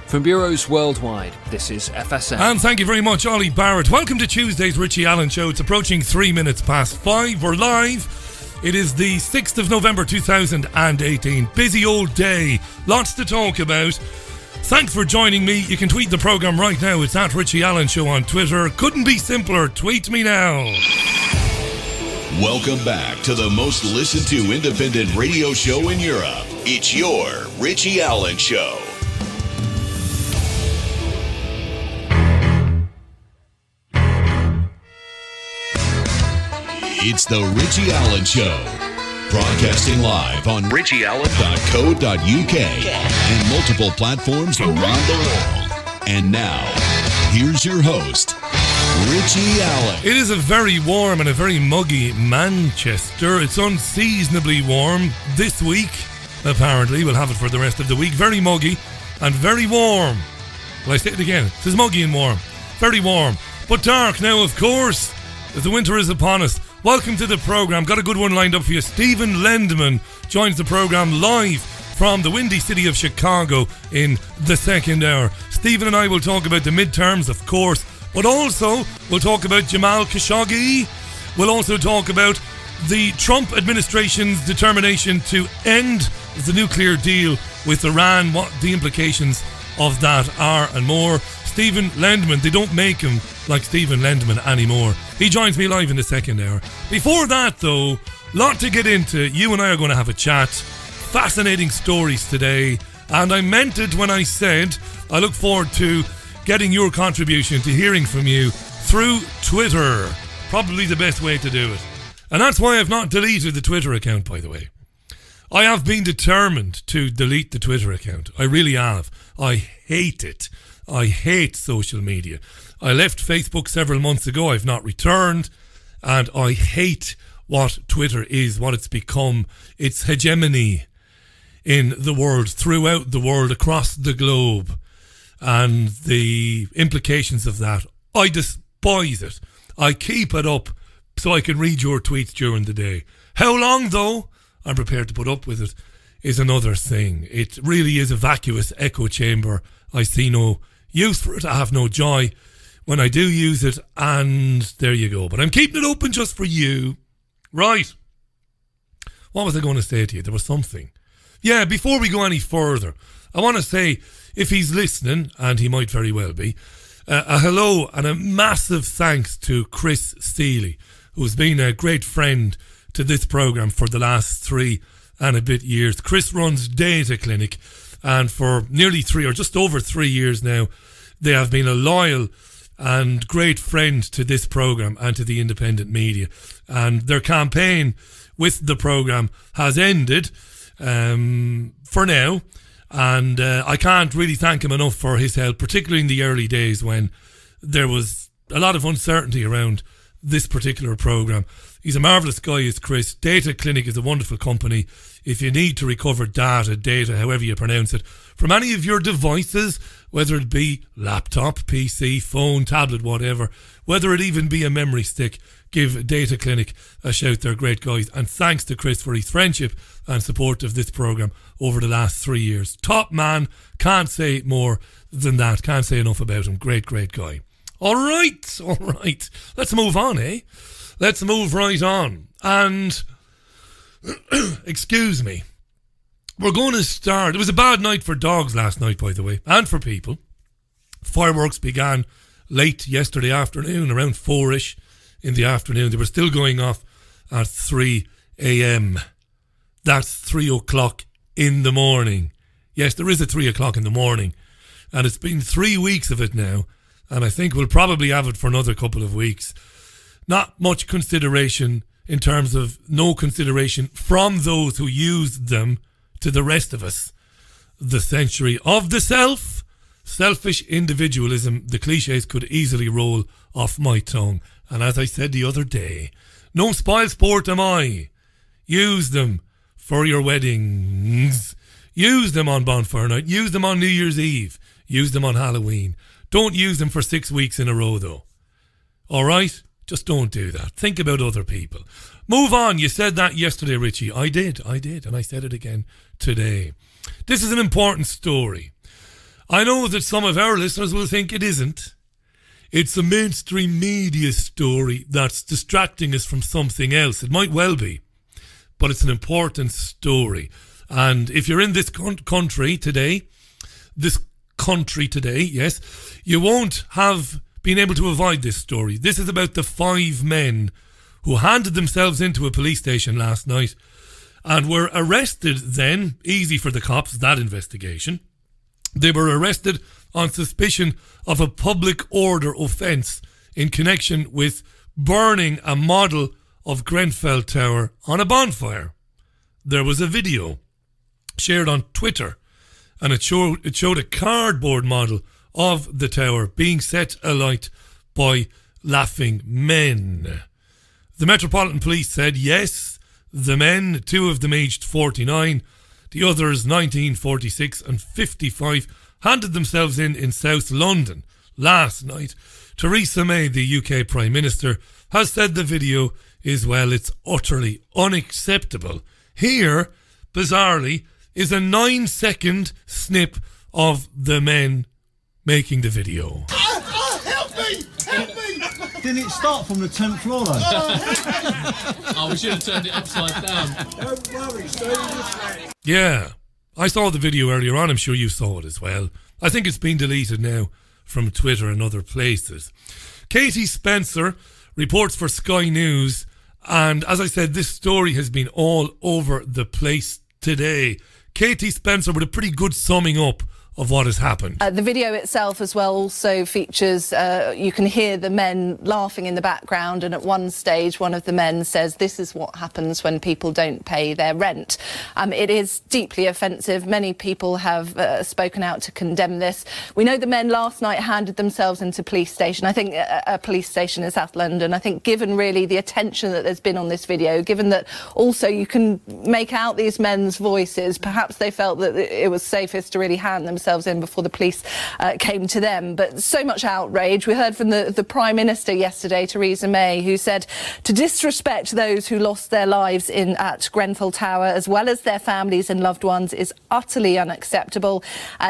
From bureaus worldwide, this is FSM. And thank you very much, Ollie Barrett. Welcome to Tuesday's Richie Allen Show. It's approaching 3 minutes past 5. We're live. It is the 6th of November 2018. Busy old day. Lots to talk about. Thanks for joining me. You can tweet the programme right now. It's at Richie Allen Show on Twitter. Couldn't be simpler. Tweet me now. Welcome back to the most listened to independent radio show in Europe. It's your Richie Allen Show. It's the Richie Allen Show, broadcasting live on richieallen.co.uk and multiple platforms around the world. And now, here's your host, Richie Allen. It is a very warm and a very muggy Manchester. It's unseasonably warm this week, apparently. We'll have it for the rest of the week. Very muggy and very warm. Well, I say it again. It is muggy and warm. Very warm. But dark now, of course, as the winter is upon us. Welcome to the programme. Got a good one lined up for you. Stephen Lendman joins the programme live from the windy city of Chicago in the second hour. Stephen and I will talk about the midterms, of course, but also we'll talk about Jamal Khashoggi. We'll also talk about the Trump administration's determination to end the nuclear deal with Iran, what the implications of that are, and more. Stephen Lendman, they don't make him like Stephen Lendman anymore. He joins me live in the second hour. Before that, though, lot to get into. You and I are going to have a chat. Fascinating stories today. And I meant it when I said I look forward to getting your contribution, to hearing from you through Twitter. Probably the best way to do it. And that's why I've not deleted the Twitter account, by the way. I have been determined to delete the Twitter account. I really have. I hate it. I hate social media. I left Facebook several months ago. I've not returned. And I hate what Twitter is, what it's become. Its hegemony in the world, throughout the world, across the globe. And the implications of that. I despise it. I keep it up so I can read your tweets during the day. How long, though, I'm prepared to put up with it, is another thing. It really is a vacuous echo chamber. I see no use for it. I have no joy when I do use it, and there you go. But I'm keeping it open just for you. Right. What was I going to say to you? There was something. Yeah, before we go any further, I want to say, if he's listening, and he might very well be, a hello and a massive thanks to Chris Seeley, who's been a great friend to this programme for the last 3 and a bit years. Chris runs Data Clinic, and for nearly 3 or just over 3 years now, they have been a loyal and great friend to this programme and to the independent media. And their campaign with the programme has ended for now. And I can't really thank him enough for his help, particularly in the early days when there was a lot of uncertainty around this particular programme. He's a marvellous guy, is Chris. Data Clinic is a wonderful company. If you need to recover data, however you pronounce it, from any of your devices, whether it be laptop, PC, phone, tablet, whatever, whether it even be a memory stick, give Data Clinic a shout. They're great guys. And thanks to Chris for his friendship and support of this programme over the last 3 years. Top man. Can't say more than that. Can't say enough about him. Great, great guy. All right. Let's move on, eh? Let's move right on. And, excuse me, we're going to start. It was a bad night for dogs last night, by the way, and for people. Fireworks began late yesterday afternoon, around 4-ish in the afternoon. They were still going off at 3 a.m. That's 3 o'clock in the morning. Yes, there is a 3 o'clock in the morning. And it's been 3 weeks of it now. And I think we'll probably have it for another couple of weeks. Not much consideration in terms of no consideration from those who used them to the rest of us. The century of the self, selfish individualism, the cliches could easily roll off my tongue. And as I said the other day, no spoil sport am I. Use them for your weddings. Use them on bonfire night. Use them on New Year's Eve. Use them on Halloween. Don't use them for 6 weeks in a row, though. All right? Just don't do that. Think about other people. Move on. You said that yesterday, Richie. I did. And I said it again today. This is an important story. I know that some of our listeners will think it isn't. It's a mainstream media story that's distracting us from something else. It might well be, but it's an important story. And if you're in this country today, yes, you won't have been able to avoid this story. This is about the 5 men who handed themselves into a police station last night and were arrested then. Easy for the cops, that investigation. They were arrested on suspicion of a public order offence in connection with burning a model of Grenfell Tower on a bonfire. There was a video shared on Twitter, and it showed a cardboard model of the tower being set alight by laughing men. The Metropolitan Police said, yes, the men, 2 of them aged 49, the others 19, 46 and 55, handed themselves in South London last night. Theresa May, the UK Prime Minister, has said the video is, well, it's utterly unacceptable. Here, bizarrely, is a 9-second snip of the men making the video. Help me! Help me! Didn't it start from the 10th floor though? Oh, we should have turned it upside down. Don't worry, stay this way. Yeah, I saw the video earlier on. I'm sure you saw it as well. I think it's been deleted now from Twitter and other places. Katie Spencer reports for Sky News, and as I said, this story has been all over the place today. Katie Spencer with a pretty good summing up of what has happened. The video itself as well also features, you can hear the men laughing in the background, and at one stage one of the men says, this is what happens when people don't pay their rent. It is deeply offensive. Many people have spoken out to condemn this. We know the men last night handed themselves into police station, I think a police station in South London. I think given really the attention that there's been on this video, given that also you can make out these men's voices, perhaps they felt that it was safest to really hand themselves in before the police came to them. But so much outrage. We heard from the Prime Minister yesterday, Theresa May, who said to disrespect those who lost their lives at Grenfell Tower, as well as their families and loved ones, is utterly unacceptable.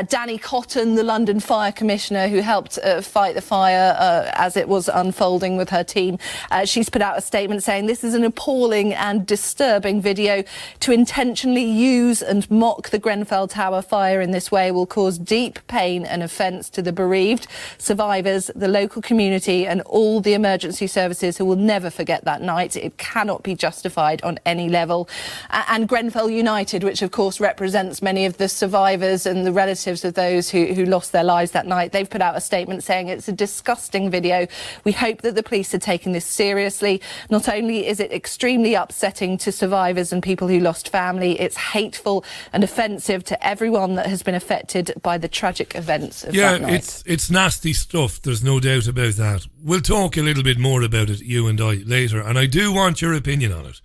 Danny Cotton, the London Fire Commissioner, who helped fight the fire as it was unfolding with her team, she's put out a statement saying this is an appalling and disturbing video. To intentionally use and mock the Grenfell Tower fire in this way will cause deep pain and offence to the bereaved, survivors, the local community and all the emergency services who will never forget that night. It cannot be justified on any level. And Grenfell United, which of course represents many of the survivors and the relatives of those who lost their lives that night, they've put out a statement saying it's a disgusting video. We hope that the police are taking this seriously. Not only is it extremely upsetting to survivors and people who lost family, it's hateful and offensive to everyone that has been affected by the tragic events of that night. It's nasty stuff, there's no doubt about that. We'll talk a little bit more about it, you and I, later, and I do want your opinion on it.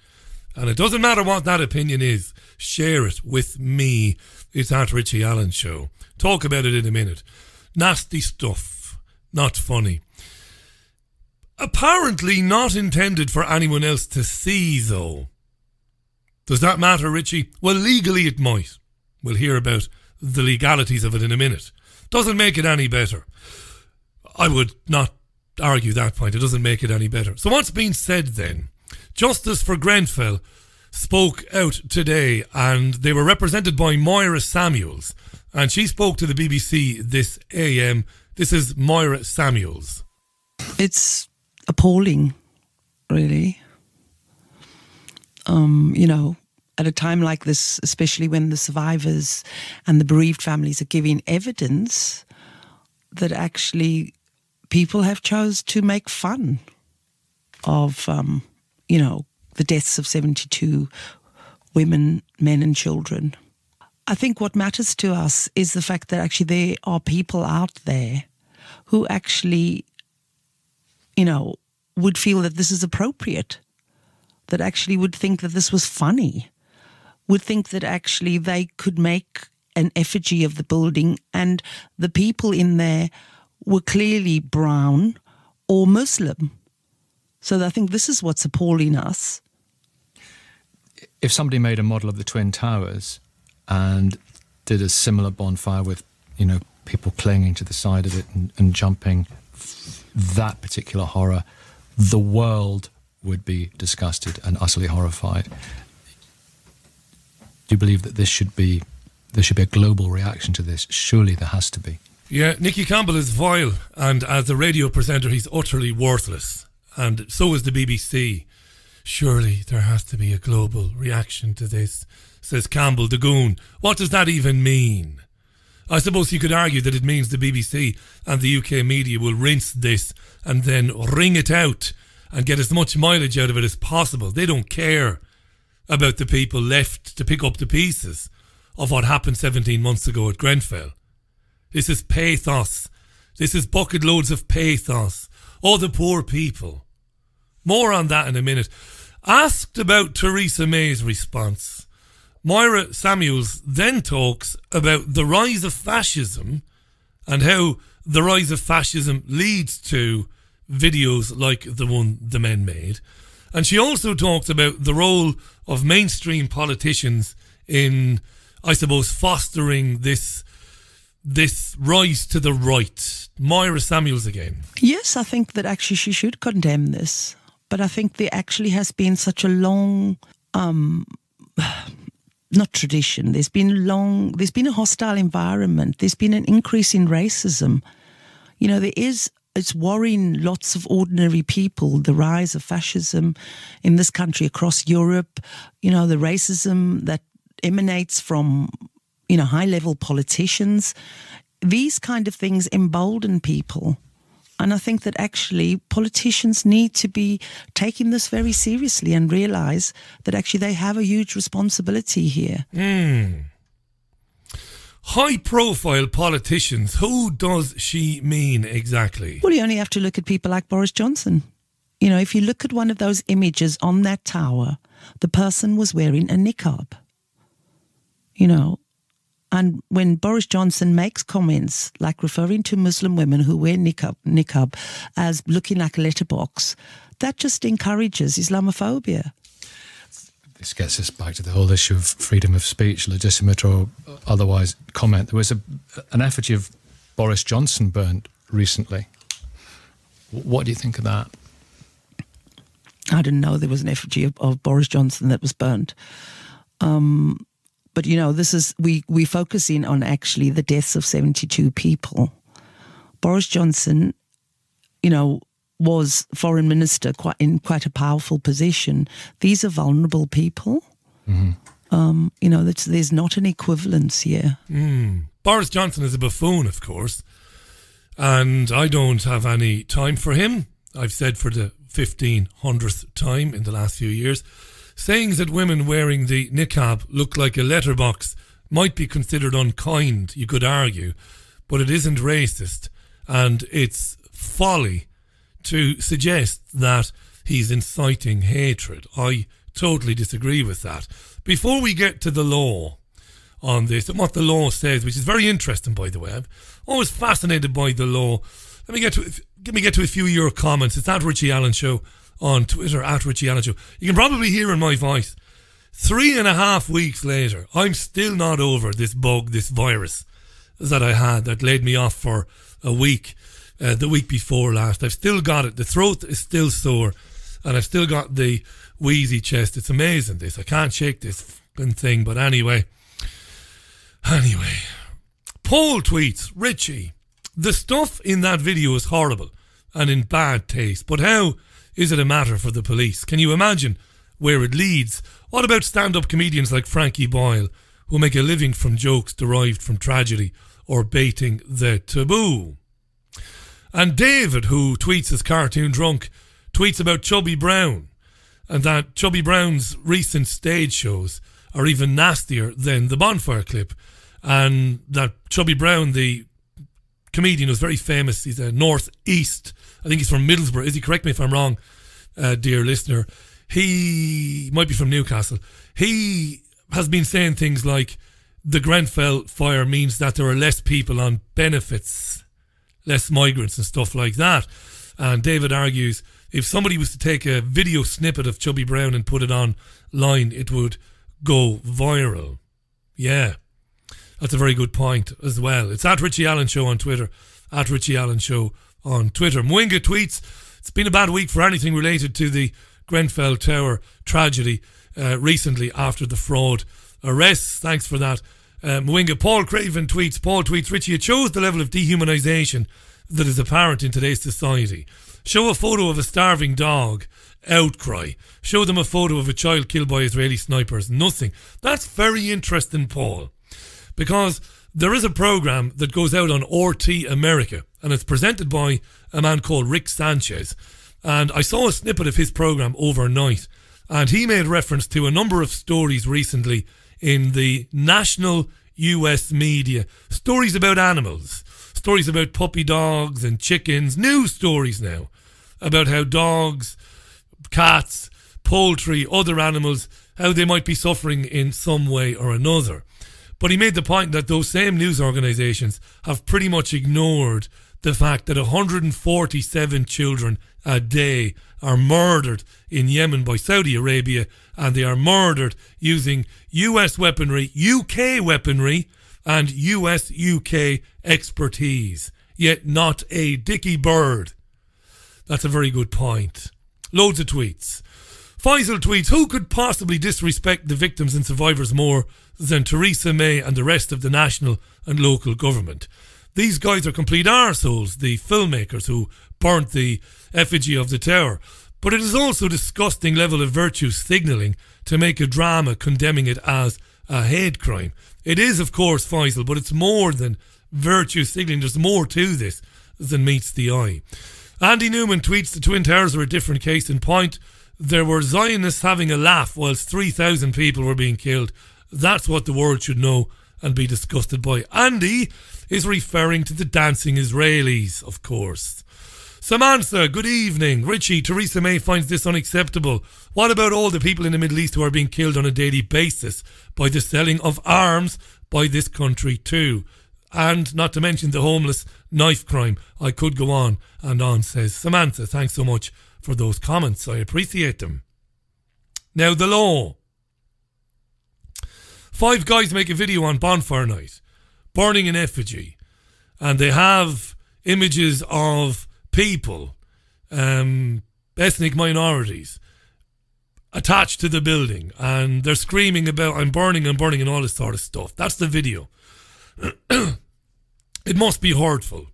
And it doesn't matter what that opinion is, share it with me. It's at Richie Allen Show. Talk about it in a minute. Nasty stuff, not funny. Apparently not intended for anyone else to see, though. Does that matter, Richie? Well, legally it might. We'll hear about the legalities of it in a minute. Doesn't make it any better. I would not argue that point. It doesn't make it any better. So what's been said then? Justice for Grenfell spoke out today, and they were represented by Moira Samuels, and she spoke to the BBC this AM. This is Moira Samuels. It's appalling, really. At a time like this, especially when the survivors and the bereaved families are giving evidence that actually people have chose to make fun of, the deaths of 72 women, men and children. I think what matters to us is the fact that actually there are people out there who actually, would feel that this is appropriate, that actually would think that this was funny, would think that actually they could make an effigy of the building and the people in there were clearly brown or Muslim. So I think this is what's appalling us. If somebody made a model of the Twin Towers and did a similar bonfire with, people clinging to the side of it and jumping, that particular horror, the world would be disgusted and utterly horrified. Do you believe that there should be a global reaction to this? Surely there has to be. Yeah, Nicky Campbell is vile, and as a radio presenter he's utterly worthless, and so is the BBC. Surely there has to be a global reaction to this, says Campbell the Goon. What does that even mean? I suppose you could argue that it means the BBC and the UK media will rinse this and then wring it out and get as much mileage out of it as possible. They don't care about the people left to pick up the pieces of what happened 17 months ago at Grenfell. This is pathos. This is bucket loads of pathos. Oh, the poor people. More on that in a minute. Asked about Theresa May's response, Moira Samuels then talks about the rise of fascism and how the rise of fascism leads to videos like the one the men made. And she also talks about the role of mainstream politicians in, I suppose, fostering this rise to the right. Moira Samuels again. Yes, I think that actually she should condemn this. But I think there actually has been such a long, not tradition, there's been a hostile environment, there's been an increase in racism. You know, it's worrying lots of ordinary people, the rise of fascism in this country, across Europe, you know, the racism that emanates from, you know, high-level politicians. These kind of things embolden people. And I think that actually politicians need to be taking this very seriously and realise that actually they have a huge responsibility here. High-profile politicians, who does she mean exactly? Well, you only have to look at people like Boris Johnson. You know, if you look at one of those images on that tower, the person was wearing a niqab. You know, and when Boris Johnson makes comments like referring to Muslim women who wear niqab as looking like a letterbox, that just encourages Islamophobia. This gets us back to the whole issue of freedom of speech, legitimate or otherwise comment. There was an effigy of Boris Johnson burnt recently. What do you think of that? I didn't know there was an effigy of Boris Johnson that was burnt. But, you know, this is we focusing on actually the deaths of 72 people. Boris Johnson, you know, was foreign minister in quite a powerful position. These are vulnerable people. Mm-hmm. You know, there's not an equivalence here. Boris Johnson is a buffoon, of course, and I don't have any time for him. I've said for the 1500th time in the last few years, sayings that women wearing the niqab look like a letterbox might be considered unkind, you could argue, but it isn't racist, and it's folly to suggest that he's inciting hatred. I totally disagree with that. Before we get to the law on this and what the law says, which is very interesting, by the way, I'm always fascinated by the law. Let me get to a few of your comments. It's at Richie Allen Show on Twitter, at Richie Allen Show. You can probably hear in my voice, 3.5 weeks later, I'm still not over this bug, this virus that I had that laid me off for a week. The week before last. I've still got it. The throat is still sore and I've still got the wheezy chest. It's amazing, this. I can't shake this thing. But anyway. Paul tweets, Richie, the stuff in that video is horrible and in bad taste, but how is it a matter for the police? Can you imagine where it leads? What about stand-up comedians like Frankie Boyle who make a living from jokes derived from tragedy or baiting the taboo? And David, who tweets as Cartoon Drunk, tweets about Chubby Brown, and that Chubby Brown's recent stage shows are even nastier than the bonfire clip, and that Chubby Brown, the comedian, was very famous. He's a northeast, I think he's from Middlesbrough. Is he? Correct me if I'm wrong, dear listener. He might be from Newcastle. He has been saying things like the Grenfell fire means that there are less people on benefits, less migrants and stuff like that. And David argues if somebody was to take a video snippet of Chubby Brown and put it online, it would go viral. Yeah. That's a very good point as well. It's at Richie Allen Show on Twitter. At Richie Allen Show on Twitter. Mwinga tweets, it's been a bad week for anything related to the Grenfell Tower tragedy recently after the fraud arrests. Thanks for that. Mwinga. Paul Craven tweets, Richie, it shows the level of dehumanisation that is apparent in today's society. Show a photo of a starving dog, outcry. Show them a photo of a child killed by Israeli snipers, nothing. That's very interesting, Paul, because there is a programme that goes out on RT America, and it's presented by a man called Rick Sanchez. And I saw a snippet of his programme overnight, and he made reference to a number of stories recently in the national US media. Stories about animals, stories about puppy dogs and chickens, news stories now about how dogs, cats, poultry, other animals, how they might be suffering in some way or another. But he made the point that those same news organisations have pretty much ignored the fact that 147 children a day are murdered in Yemen by Saudi Arabia, and they are murdered using US weaponry, UK weaponry, and US-UK expertise. Yet not a dicky bird. That's a very good point. Loads of tweets. Faisal tweets, who could possibly disrespect the victims and survivors more than Theresa May and the rest of the national and local government? These guys are complete arseholes, the filmmakers who burnt the effigy of the tower. But it is also a disgusting level of virtue signalling to make a drama condemning it as a hate crime. It is, of course, Faisal, but it's more than virtue signalling. There's more to this than meets the eye. Andy Newman tweets, the Twin Towers are a different case in point. There were Zionists having a laugh whilst 3,000 people were being killed. That's what the world should know and be disgusted by. Andy is referring to the dancing Israelis, of course. Samantha, good evening. Richie, Theresa May finds this unacceptable. What about all the people in the Middle East who are being killed on a daily basis by the selling of arms by this country too? And not to mention the homeless knife crime. I could go on and on, says Samantha. Thanks so much for those comments. I appreciate them. Now, the law. 5 guys make a video on bonfire night, burning an effigy, and they have images of people, ethnic minorities, attached to the building, and they're screaming about I'm burning and all this sort of stuff. That's the video. It must be hurtful.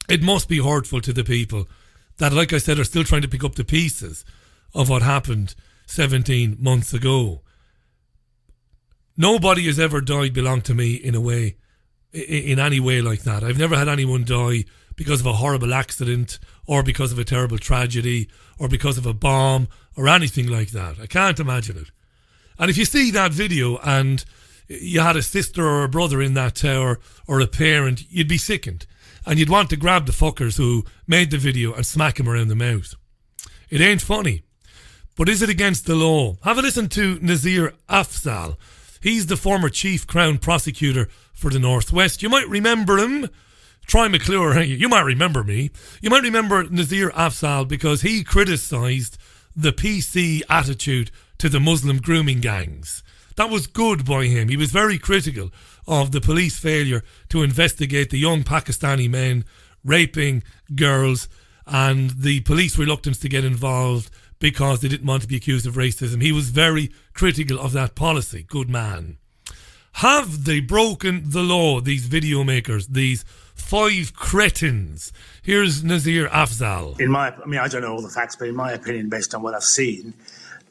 It must be hurtful to the people that, like I said, are still trying to pick up the pieces of what happened 17 months ago. Nobody has ever died belonged to me in any way like that. I've never had anyone die because of a horrible accident or because of a terrible tragedy or because of a bomb or anything like that. I can't imagine it. And if you see that video and you had a sister or a brother in that tower or a parent, you'd be sickened. And you'd want to grab the fuckers who made the video and smack him around the mouth. It ain't funny. But is it against the law? Have a listen to Nazir Afzal. He's the former chief Crown prosecutor for the Northwest. You might remember him. Troy McClure, you might remember me. You might remember Nazir Afzal because he criticised the PC attitude to the Muslim grooming gangs. That was good by him. He was very critical of the police failure to investigate the young Pakistani men raping girls and the police reluctance to get involved because they didn't want to be accused of racism. He was very critical of that policy. Good man. Have they broken the law, these video makers, these 5 cretins? Here's Nazir Afzal. I don't know all the facts, but in my opinion, based on what I've seen,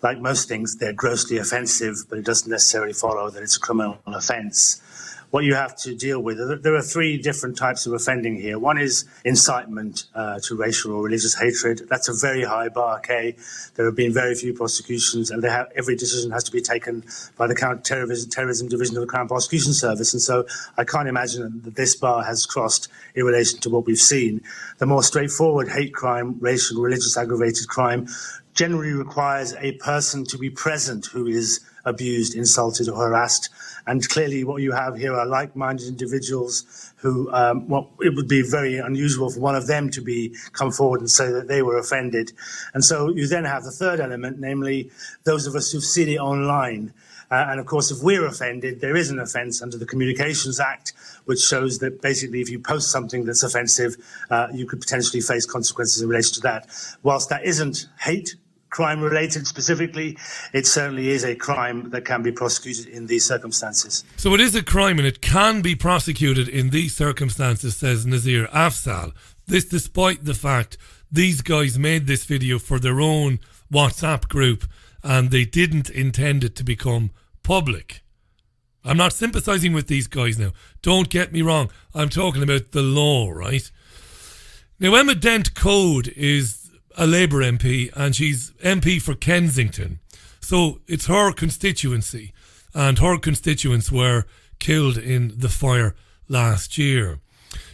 like most things, they're grossly offensive, but it doesn't necessarily follow that it's a criminal offence. What you have to deal with, there are 3 different types of offending here. One is incitement to racial or religious hatred. That's a very high bar, Kay. There have been very few prosecutions, and every decision has to be taken by the Counter-Terrorism Division of the Crown Prosecution Service. And so I can't imagine that this bar has crossed in relation to what we've seen. The more straightforward hate crime, racial, religious aggravated crime, generally requires a person to be present who is abused, insulted or harassed. And clearly what you have here are like-minded individuals who, it would be very unusual for one of them to come forward and say that they were offended. And so you then have the third element, namely those of us who've seen it online. And of course, if we're offended, there is an offence under the Communications Act, which shows that basically if you post something that's offensive, you could potentially face consequences in relation to that. Whilst that isn't hate crime related specifically, it certainly is a crime that can be prosecuted in these circumstances. So it is a crime and it can be prosecuted in these circumstances, says Nazir Afzal. This despite the fact these guys made this video for their own WhatsApp group and they didn't intend it to become public. I'm not sympathising with these guys now. Don't get me wrong. I'm talking about the law, right? Now, Emma Dent-Coad is a Labour MP and she's MP for Kensington. So it's her constituency and her constituents were killed in the fire last year.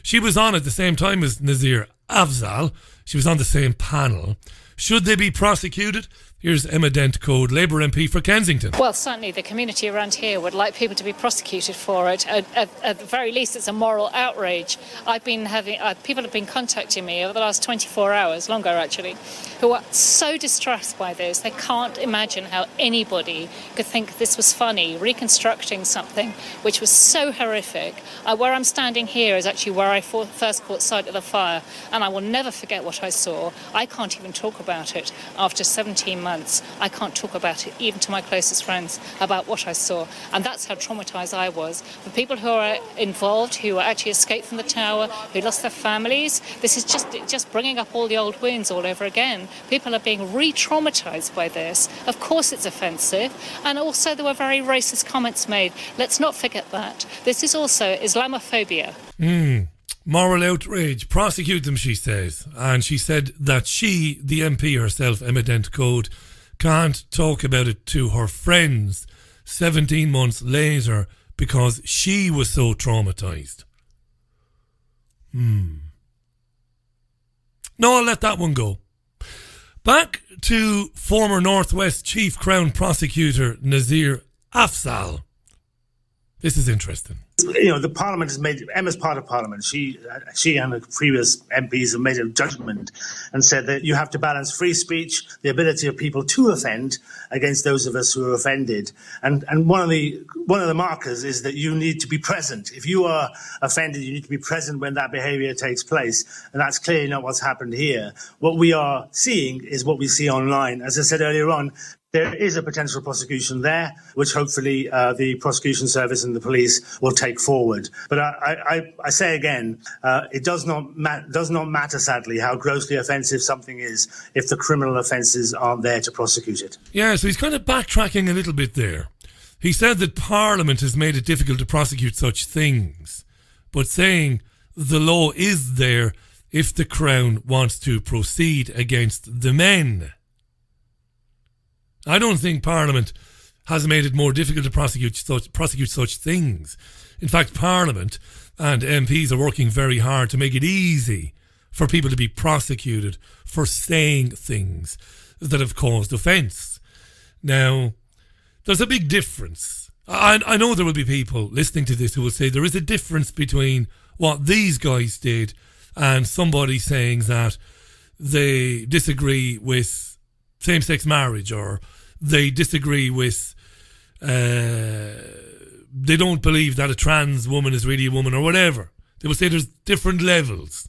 She was on at the same time as Nazir Afzal. She was on the same panel. Should they be prosecuted? Here's Emma Dent-Coad, Labour MP for Kensington. Well, certainly the community around here would like people to be prosecuted for it. At the very least, it's a moral outrage. People have been contacting me over the last 24 hours, longer actually, who are so distressed by this. They can't imagine how anybody could think this was funny, reconstructing something which was so horrific. Where I'm standing here is actually where I first caught sight of the fire, and I will never forget what I saw. I can't even talk about it after 17 months. I can't talk about it even to my closest friends about what I saw, and that's how traumatised I was. The people who are involved, who actually escaped from the tower, who lost their families, this is just bringing up all the old wounds all over again. People are being re-traumatised by this. Of course it's offensive, and also there were very racist comments made. Let's not forget that. This is also Islamophobia. Moral outrage. Prosecute them, she says. And she said that she, the MP herself, Emma Dent-Coad, can't talk about it to her friends 17 months later because she was so traumatised. No, I'll let that one go. Back to former Northwest Chief Crown Prosecutor Nazir Afzal. This is interesting. You know, the Parliament has made, Emma's part of Parliament. She and the previous MPs have made a judgment and said that you have to balance free speech, the ability of people to offend, against those of us who are offended. And one of the markers is that you need to be present. If you are offended, you need to be present when that behaviour takes place. And that's clearly not what's happened here. What we are seeing is what we see online. As I said earlier on, there is a potential prosecution there, which hopefully the prosecution service and the police will take forward. But I say again, it does not matter, sadly, how grossly offensive something is if the criminal offences aren't there to prosecute it. Yeah, so he's kind of backtracking a little bit there. He said that Parliament has made it difficult to prosecute such things, but saying the law is there if the Crown wants to proceed against the men. I don't think Parliament has made it more difficult to prosecute such things. In fact, Parliament and MPs are working very hard to make it easy for people to be prosecuted for saying things that have caused offence. Now, there's a big difference. I know there will be people listening to this who will say there is a difference between what these guys did and somebody saying that they disagree with same-sex marriage, or they disagree with, they don't believe that a trans woman is really a woman, or whatever. They will say there's different levels.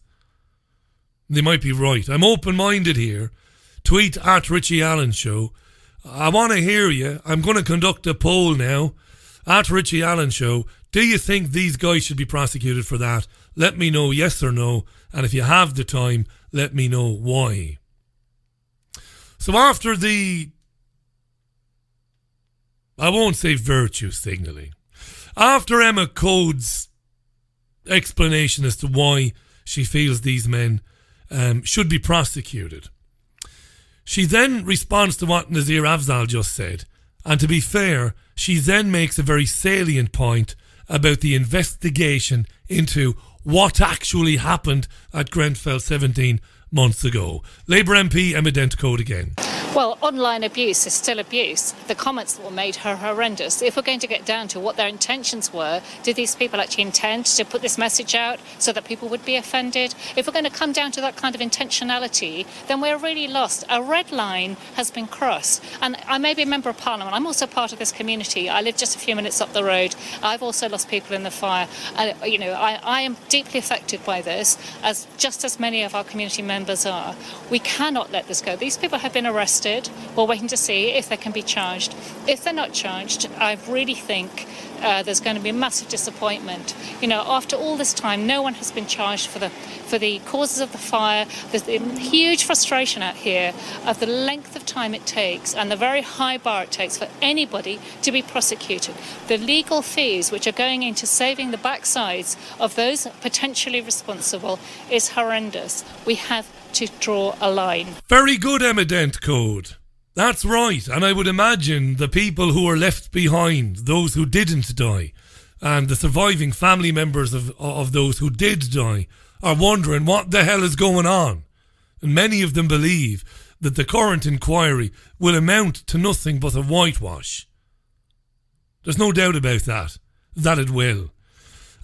They might be right. I'm open-minded here. Tweet at Richie Allen Show. I want to hear you. I'm going to conduct a poll now. At Richie Allen Show. Do you think these guys should be prosecuted for that? Let me know yes or no. And if you have the time, let me know why. So after the, I won't say virtue signalling, after Emma Coad's explanation as to why she feels these men should be prosecuted, she then responds to what Nazir Afzal just said. And to be fair, she then makes a very salient point about the investigation into what actually happened at Grenfell 17 months ago. Labour MP Emma Dent-Coad again. Well, online abuse is still abuse. The comments that were made are horrendous. If we're going to get down to what their intentions were, did these people actually intend to put this message out so that people would be offended? If we're going to come down to that kind of intentionality, then we're really lost. A red line has been crossed. And I may be a member of Parliament. I'm also part of this community. I live just a few minutes up the road. I've also lost people in the fire. I am deeply affected by this, just as many of our community members are. We cannot let this go. These people have been arrested. We're waiting to see if they can be charged. If they're not charged, I really think there's going to be massive disappointment. After all this time, no one has been charged for the causes of the fire. There's a huge frustration out here of the length of time it takes and the very high bar it takes for anybody to be prosecuted. The legal fees which are going into saving the backsides of those potentially responsible is horrendous. We have to draw a line. Very good, Emma Dent Code. That's right. And I would imagine the people who are left behind, those who didn't die, and the surviving family members of those who did die, are wondering what the hell is going on. And many of them believe that the current inquiry will amount to nothing but a whitewash. There's no doubt about that it will.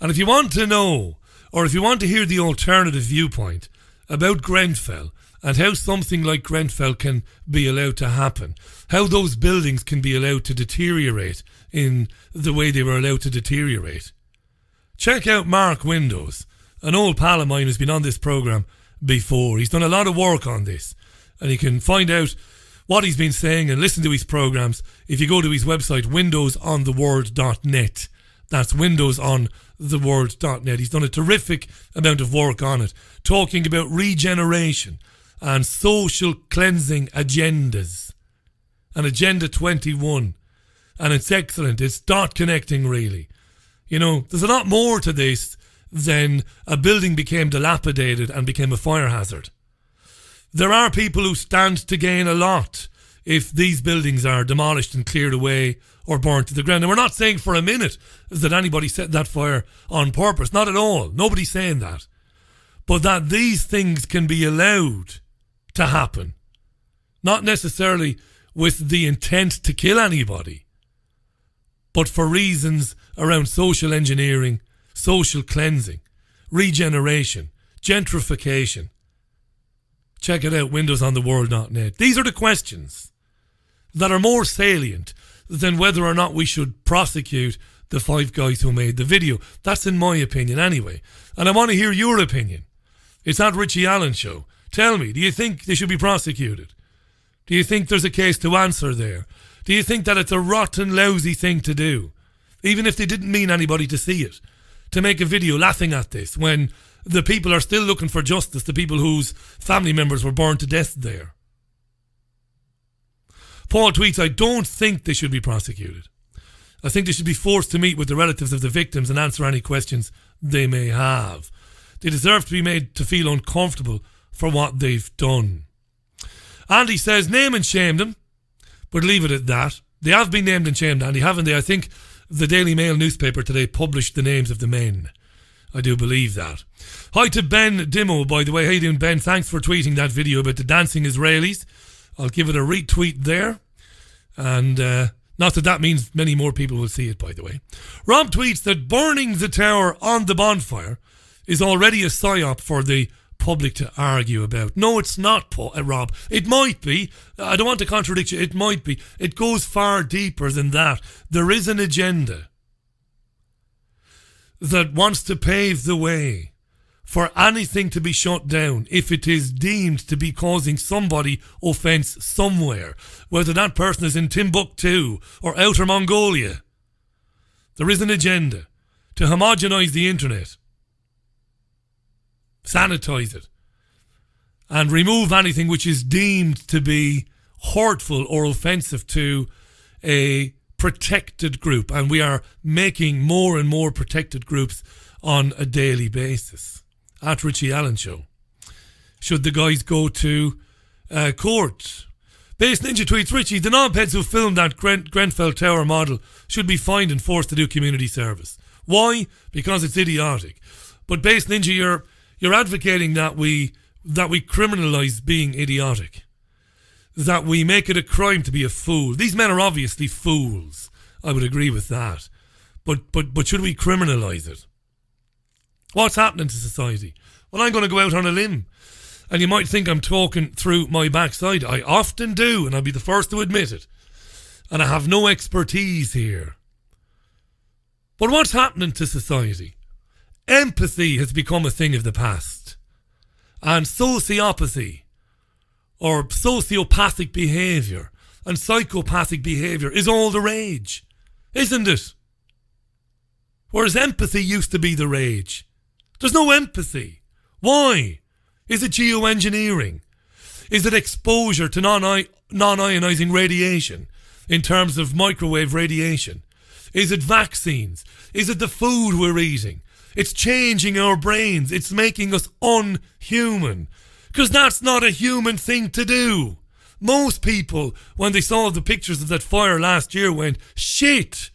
And if you want to know, or if you want to hear the alternative viewpoint about Grenfell and how something like Grenfell can be allowed to happen, how those buildings can be allowed to deteriorate in the way they were allowed to deteriorate, check out Mark Windows, an old pal of mine who's been on this programme before. He's done a lot of work on this, and you can find out what he's been saying and listen to his programmes if you go to his website, windowsontheword.net. That's windowsontheword.net. He's done a terrific amount of work on it, talking about regeneration and social cleansing agendas. And Agenda 21. And it's excellent. It's dot connecting, really. There's a lot more to this than a building became dilapidated and became a fire hazard. There are people who stand to gain a lot if these buildings are demolished and cleared away or burnt to the ground. And we're not saying for a minute that anybody set that fire on purpose. Not at all. Nobody's saying that. But that these things can be allowed to happen. Not necessarily with the intent to kill anybody, but for reasons around social engineering, social cleansing, regeneration, gentrification. Check it out, windowsontheworld.net. These are the questions that are more salient than whether or not we should prosecute the 5 guys who made the video. That's in my opinion anyway. And I want to hear your opinion. It's at Richie Allen Show. Tell me, do you think they should be prosecuted? Do you think there's a case to answer there? Do you think that it's a rotten, lousy thing to do, even if they didn't mean anybody to see it, to make a video laughing at this when the people are still looking for justice, the people whose family members were burned to death there? Paul tweets, I don't think they should be prosecuted. I think they should be forced to meet with the relatives of the victims and answer any questions they may have. They deserve to be made to feel uncomfortable for what they've done. Andy says, name and shame them, but leave it at that. They have been named and shamed, Andy, haven't they? I think the Daily Mail newspaper today published the names of the men. I do believe that. Hi to Ben Dimmo, by the way. How you doing, Ben? Thanks for tweeting that video about the dancing Israelis. I'll give it a retweet there. And not that means many more people will see it, by the way. Rob tweets that burning the tower on the bonfire is already a psyop for the public to argue about. No, it's not, Rob. It might be. I don't want to contradict you. It might be. It goes far deeper than that. There is an agenda that wants to pave the way for anything to be shut down if it is deemed to be causing somebody offence somewhere, whether that person is in Timbuktu or Outer Mongolia. There is an agenda to homogenise the internet, sanitise it, and remove anything which is deemed to be hurtful or offensive to a protected group. And we are making more and more protected groups on a daily basis. At Richie Allen Show. Should the guys go to court? Base Ninja tweets, Richie, the knobheads who filmed that Grenfell Tower model should be fined and forced to do community service. Why? Because it's idiotic. But Base Ninja, you're advocating that we criminalise being idiotic. that we make it a crime to be a fool. These men are obviously fools. I would agree with that. But should we criminalise it? What's happening to society? Well, I'm going to go out on a limb. And you might think I'm talking through my backside. I often do, and I'll be the first to admit it. And I have no expertise here. But what's happening to society? Empathy has become a thing of the past. And sociopathy, or sociopathic behaviour, and psychopathic behaviour is all the rage, isn't it? Whereas empathy used to be the rage. There's no empathy. Why? Is it geoengineering? Is it exposure to non-ionising radiation in terms of microwave radiation? Is it vaccines? Is it the food we're eating? It's changing our brains. It's making us unhuman. Because that's not a human thing to do. Most people, when they saw the pictures of that fire last year, went, shit,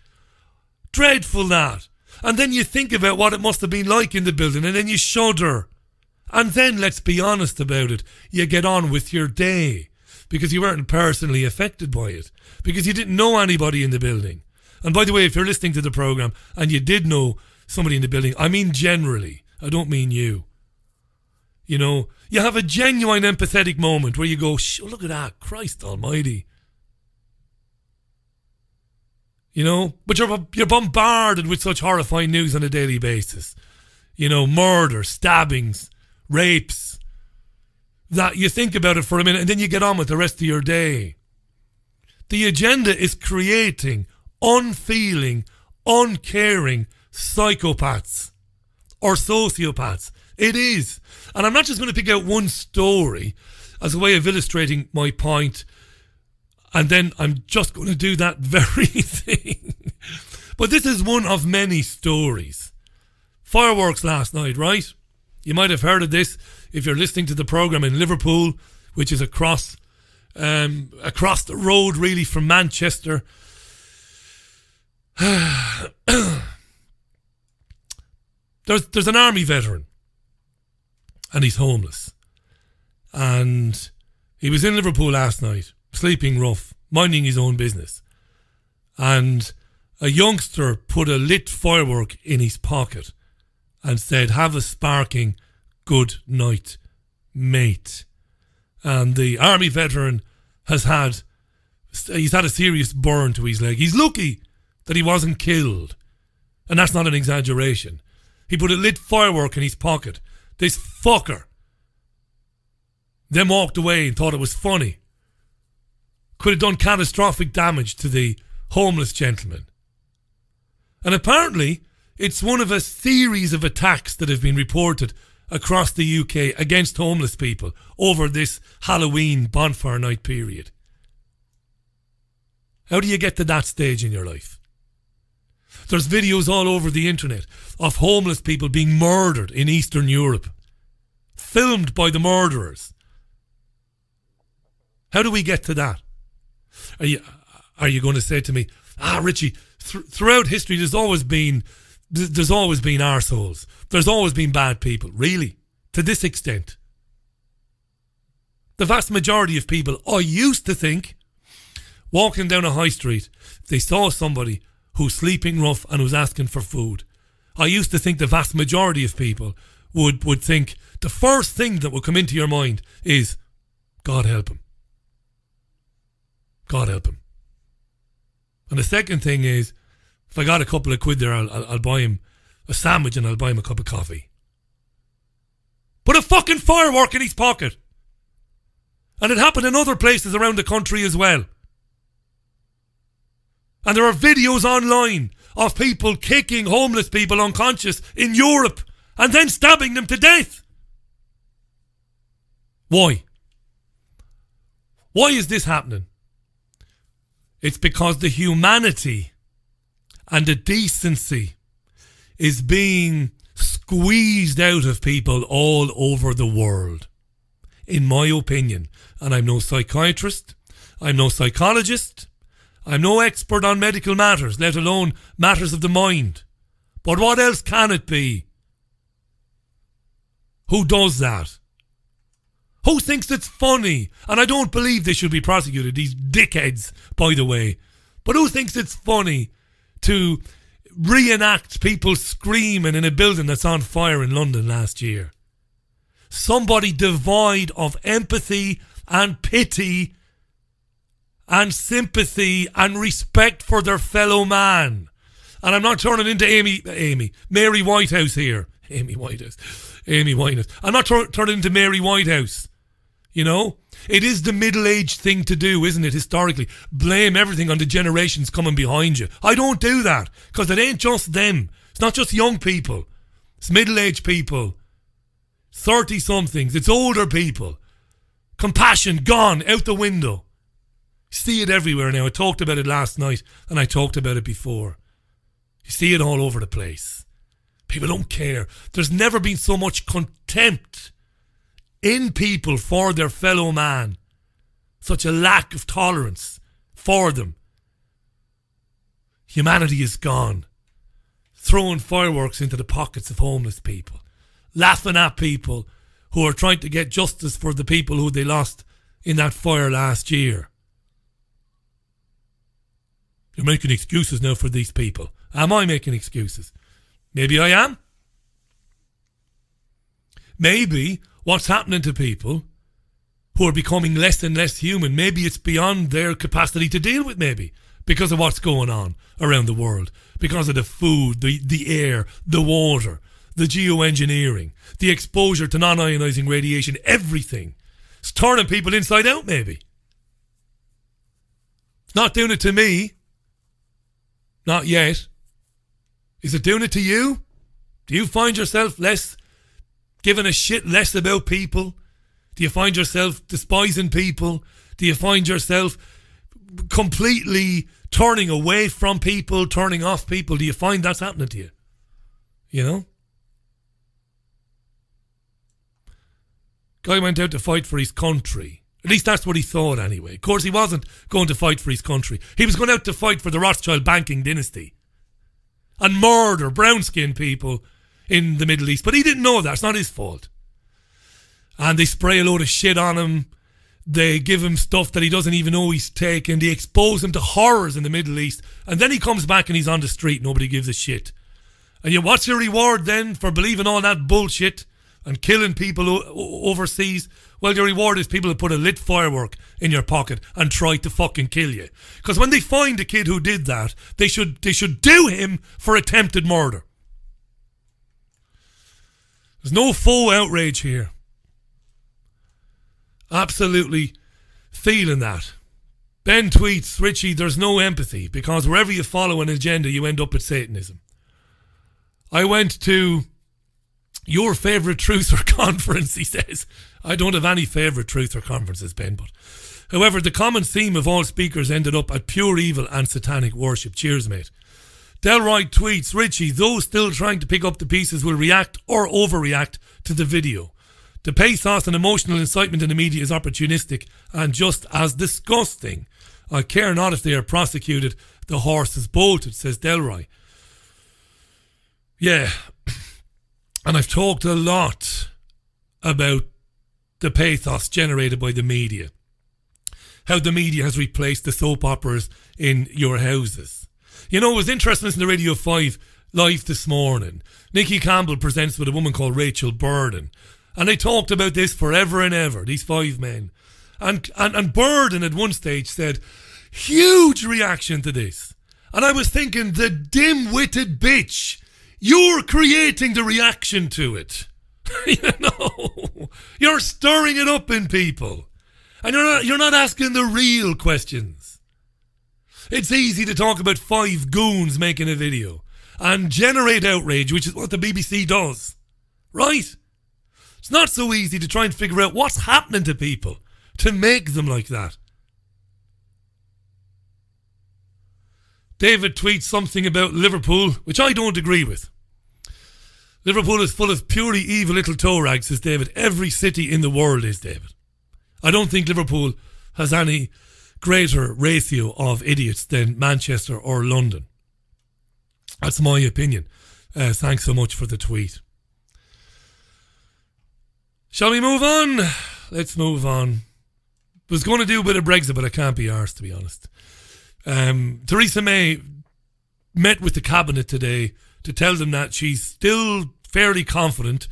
dreadful that. And then you think about what it must have been like in the building, and then you shudder. And then, let's be honest about it, you get on with your day. Because you weren't personally affected by it. Because you didn't know anybody in the building. And by the way, if you're listening to the programme and you did know somebody in the building, I mean generally, I don't mean you. You know, you have a genuine empathetic moment where you go, look at that, Christ almighty. You know, but you're bombarded with such horrifying news on a daily basis. You know, murder, stabbings, rapes. That you think about it for a minute and then you get on with the rest of your day. The agenda is creating unfeeling, uncaring psychopaths or sociopaths. It is. And I'm not just going to pick out one story as a way of illustrating my point, and then I'm just going to do that very thing. But this is one of many stories. Fireworks last night, right? You might have heard of this if you're listening to the programme in Liverpool, which is across the road really from Manchester. There's an army veteran and he's homeless, and he was in Liverpool last night, sleeping rough, minding his own business, and a youngster put a lit firework in his pocket and said, "Have a sparking good night, mate." And the army veteran he's had a serious burn to his leg. He's lucky that he wasn't killed, and that's not an exaggeration. He put a lit firework in his pocket. This fucker then walked away and thought it was funny. Could have done catastrophic damage to the homeless gentleman. And apparently it's one of a series of attacks that have been reported across the UK against homeless people over this Halloween bonfire night period. How do you get to that stage in your life? There's videos all over the internet of homeless people being murdered in Eastern Europe, filmed by the murderers. How do we get to that? Are you going to say to me, Richie, throughout history there's always been arseholes. There's always been bad people. Really? To this extent? The vast majority of people, I used to think, walking down a high street, they saw somebody who's sleeping rough and who's asking for food. I used to think the vast majority of people would think the first thing that would come into your mind is, God help him. God help him. And the second thing is, if I got a couple of quid there, I'll buy him a sandwich and I'll buy him a cup of coffee. Put a fucking firework in his pocket. And it happened in other places around the country as well. And there are videos online of people kicking homeless people unconscious in Europe and then stabbing them to death. Why? Why is this happening? It's because the humanity and the decency is being squeezed out of people all over the world, in my opinion. And I'm no psychiatrist, I'm no psychologist, I'm no expert on medical matters, let alone matters of the mind. But what else can it be? Who does that? Who thinks it's funny? And I don't believe they should be prosecuted, these dickheads, by the way. But who thinks it's funny to reenact people screaming in a building that's on fire in London last year? Somebody devoid of empathy and pity and sympathy and respect for their fellow man. And I'm not turning into Mary Whitehouse here. Amy Winehouse. I'm not turning into Mary Whitehouse. You know? It is the middle-aged thing to do, isn't it, historically? Blame everything on the generations coming behind you. I don't do that, because it ain't just them. It's not just young people. It's middle-aged people. 30-somethings. It's older people. Compassion gone out the window. See it everywhere now. I talked about it last night, and I talked about it before. You see it all over the place. People don't care. There's never been so much contempt in people for their fellow man. Such a lack of tolerance for them. Humanity is gone. Throwing fireworks into the pockets of homeless people. Laughing at people who are trying to get justice for the people who they lost in that fire last year. You're making excuses now for these people. Am I making excuses? Maybe I am. Maybe what's happening to people who are becoming less and less human, maybe it's beyond their capacity to deal with, maybe, because of what's going on around the world, because of the food, the air, the water, the geoengineering, the exposure to non-ionizing radiation, everything. It's turning people inside out, maybe. It's not doing it to me. Not yet. Is it doing it to you? Do you find yourself giving a shit less about people? Do you find yourself despising people? Do you find yourself completely turning away from people, turning off people? Do you find that's happening to you? You know? Guy went out to fight for his country. At least that's what he thought anyway. Of course, he wasn't going to fight for his country. He was going out to fight for the Rothschild banking dynasty and murder brown-skinned people in the Middle East. But he didn't know that. It's not his fault. And they spray a load of shit on him. They give him stuff that he doesn't even know he's taking. They expose him to horrors in the Middle East. And then he comes back and he's on the street. Nobody gives a shit. And what's your reward then for believing all that bullshit and killing people overseas? Well, your reward is people who put a lit firework in your pocket and try to fucking kill you. Because when they find a kid who did that, they should do him for attempted murder. There's no faux outrage here. Absolutely feeling that. Ben tweets, Richie, there's no empathy because wherever you follow an agenda, you end up at Satanism. I went to your favourite truther conference, he says. I don't have any favourite truther conferences, Ben, but however, the common theme of all speakers ended up at pure evil and satanic worship. Cheers, mate. Delroy tweets, Richie, those still trying to pick up the pieces will react or overreact to the video. The pathos and emotional incitement in the media is opportunistic and just as disgusting. I care not if they are prosecuted. The horse is bolted, says Delroy. Yeah. And I've talked a lot about the pathos generated by the media. How the media has replaced the soap operas in your houses. You know, it was interesting listening to Radio 5 live this morning. Nicky Campbell presents with a woman called Rachel Burden. And they talked about this forever and ever, these five men. And Burden at one stage said, huge reaction to this. And I was thinking, the dim-witted bitch, you're creating the reaction to it. You know, you're stirring it up in people. And you're not asking the real questions. It's easy to talk about five goons making a video and generate outrage, which is what the BBC does. Right? It's not so easy to try and figure out what's happening to people to make them like that. David tweets something about Liverpool, which I don't agree with. Liverpool is full of purely evil little toe rags, says David. Every city in the world is, David. I don't think Liverpool has any greater ratio of idiots than Manchester or London. That's my opinion. Thanks so much for the tweet. Shall we move on? let's move on. Was going to do a bit of Brexit, but I can't be arsed, to be honest. Theresa May met with the cabinet today to tell them that she's still fairly confident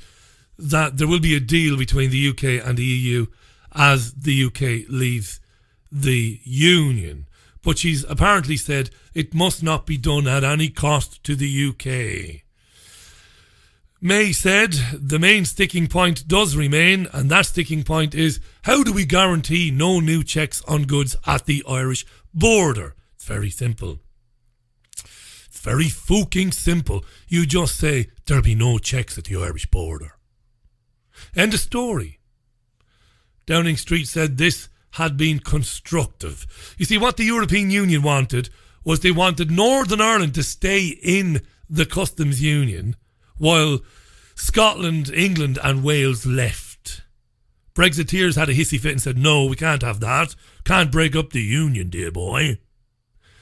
that there will be a deal between the UK and the EU as the UK leaves the Union. But she's apparently said it must not be done at any cost to the UK. May said the main sticking point does remain, and that sticking point is, how do we guarantee no new checks on goods at the Irish border? It's very simple. It's very fucking simple. You just say, there'll be no checks at the Irish border. End of story. Downing Street said this had been constructive. You see, what the European Union wanted was they wanted Northern Ireland to stay in the customs union while Scotland, England and Wales left. Brexiteers had a hissy fit and said, no, we can't have that. Can't break up the union, dear boy.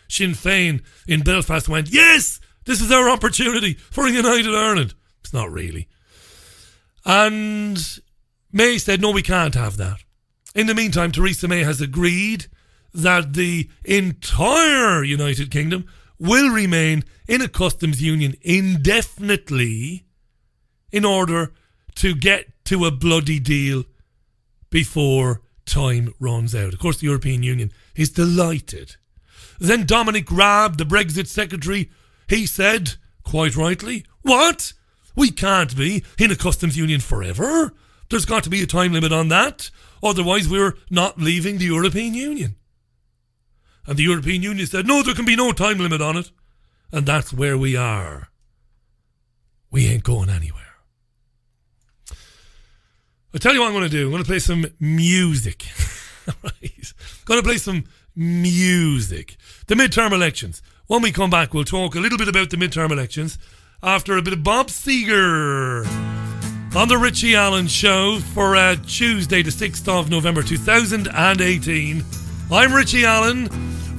Sinn Féin in Belfast went, yes, this is our opportunity for a united Ireland. It's not really. And May said, no, we can't have that. In the meantime, Theresa May has agreed that the entire United Kingdom will remain in a customs union indefinitely in order to get to a bloody deal before time runs out. Of course, the European Union is delighted. Then Dominic Raab, the Brexit secretary, he said, quite rightly, what? We can't be in a customs union forever. There's got to be a time limit on that. Otherwise, we're not leaving the European Union. And the European Union said, no, there can be no time limit on it. And that's where we are. We ain't going anywhere. I'll tell you what I'm going to do. I'm going to play some music. Right. Going to play some music. The midterm elections. When we come back, we'll talk a little bit about the midterm elections after a bit of Bob Seger on the Richie Allen Show for Tuesday, the 6th of November 2018. I'm Richie Allen.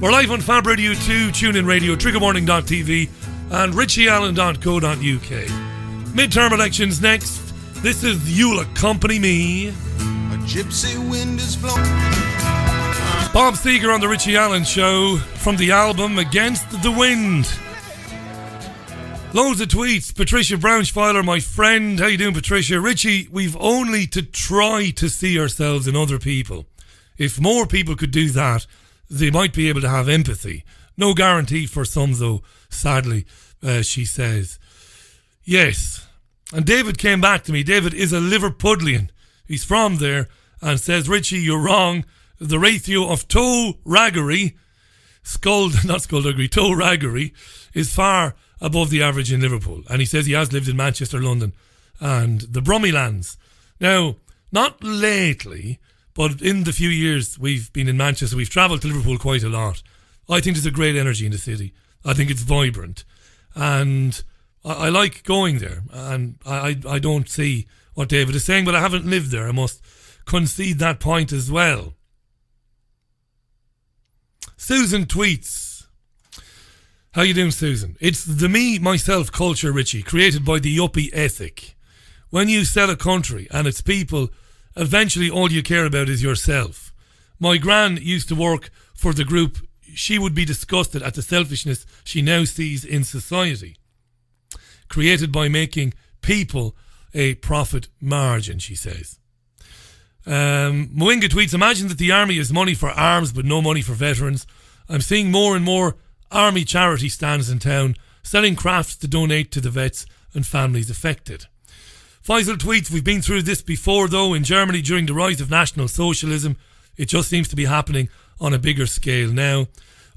We're live on Fab Radio 2, TuneIn Radio, TriggerWarning.tv and richieallen.co.uk. Midterm elections next. This is You'll Accompany Me. A gypsy wind is blowing. Bob Seger on the Richie Allen Show from the album Against the Wind. Loads of tweets. Patricia Braunschweiler, my friend. How you doing, Patricia? Richie, we've only to try to see ourselves in other people. If more people could do that, they might be able to have empathy. No guarantee for some, though, sadly, she says. Yes. And David came back to me. David is a Liverpudlian. He's from there and says, Richie, you're wrong. The ratio of toe raggery is far above the average in Liverpool. And he says he has lived in Manchester, London and the Brummielands. Now, not lately, but in the few years we've been in Manchester, we've travelled to Liverpool quite a lot. I think there's a great energy in the city. I think it's vibrant. And I like going there. And I don't see what David is saying, but I haven't lived there. I must concede that point as well. Susan tweets. How you doing, Susan? It's the me, myself culture, Richie, created by the yuppie ethic. When you sell a country and its people, eventually all you care about is yourself. My gran used to work for the group. She would be disgusted at the selfishness she now sees in society, created by making people a profit margin, she says. Mwinga tweets, imagine that the army has money for arms but no money for veterans. I'm seeing more and more army charity stands in town selling crafts to donate to the vets and families affected. Faisal tweets, we've been through this before though. In Germany during the rise of National Socialism, it just seems to be happening on a bigger scale now.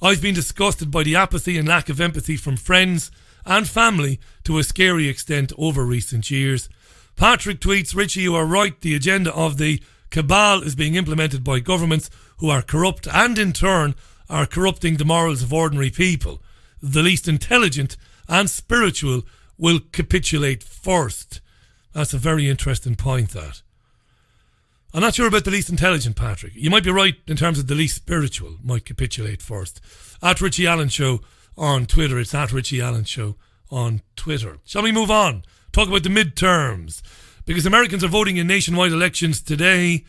I've been disgusted by the apathy and lack of empathy from friends and family to a scary extent over recent years. Patrick tweets, Richie, you are right. The agenda of the cabal is being implemented by governments who are corrupt and in turn are corrupting the morals of ordinary people. The least intelligent and spiritual will capitulate first. That's a very interesting point, that. I'm not sure about the least intelligent, Patrick. You might be right in terms of the least spiritual might capitulate first. At Richie Allen Show on Twitter. It's at Richie Allen Show on Twitter. Shall we move on? Talk about the midterms. Because Americans are voting in nationwide elections today.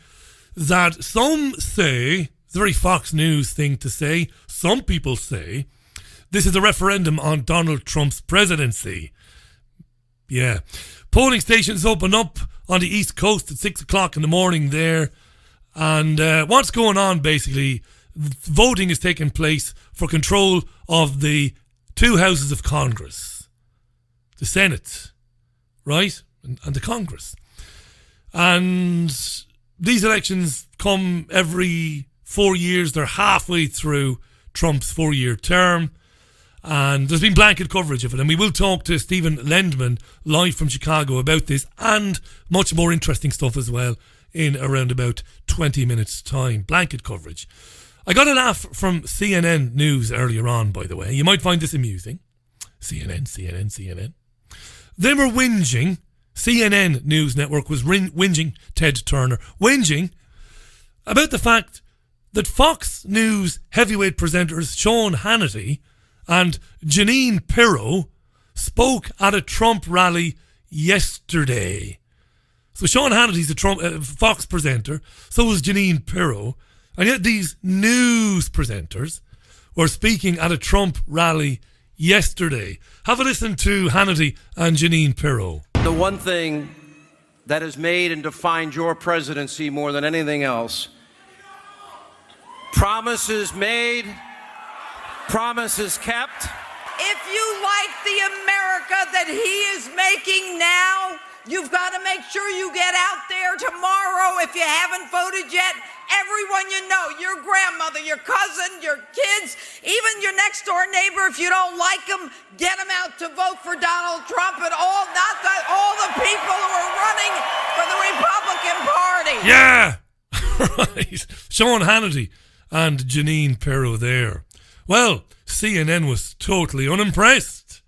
that some say, it's a very Fox News thing to say, some people say, this is a referendum on Donald Trump's presidency. Yeah. Polling stations open up on the East Coast at 6 o'clock in the morning there. And what's going on, basically, voting is taking place for control of the two houses of Congress. The Senate, right? And the Congress. And these elections come every 4 years. They're halfway through Trump's 4-year term. And there's been blanket coverage of it. And we will talk to Stephen Lendman live from Chicago about this and much more interesting stuff as well in around about 20 minutes' time. Blanket coverage. I got a laugh from CNN News earlier on, by the way. You might find this amusing. CNN. They were whinging. CNN News Network was whinging, Ted Turner, whinging about the fact that Fox News heavyweight presenters Sean Hannity and Jeanine Pirro spoke at a Trump rally yesterday. So Sean Hannity's a Fox presenter, so was Jeanine Pirro, and yet these news presenters were speaking at a Trump rally yesterday. Have a listen to Hannity and Jeanine Pirro. The one thing that has made and defined your presidency more than anything else, promises made, promises kept. If you like the America that he is making now, you've got to make sure you get out there tomorrow if you haven't voted yet. Everyone you know, your grandmother, your cousin, your kids, even your next door neighbor, if you don't like them, get them out to vote for Donald Trump and all the people who are running for the Republican Party. Yeah, right. Sean Hannity and Jeanine Pirro there. Well, CNN was totally unimpressed.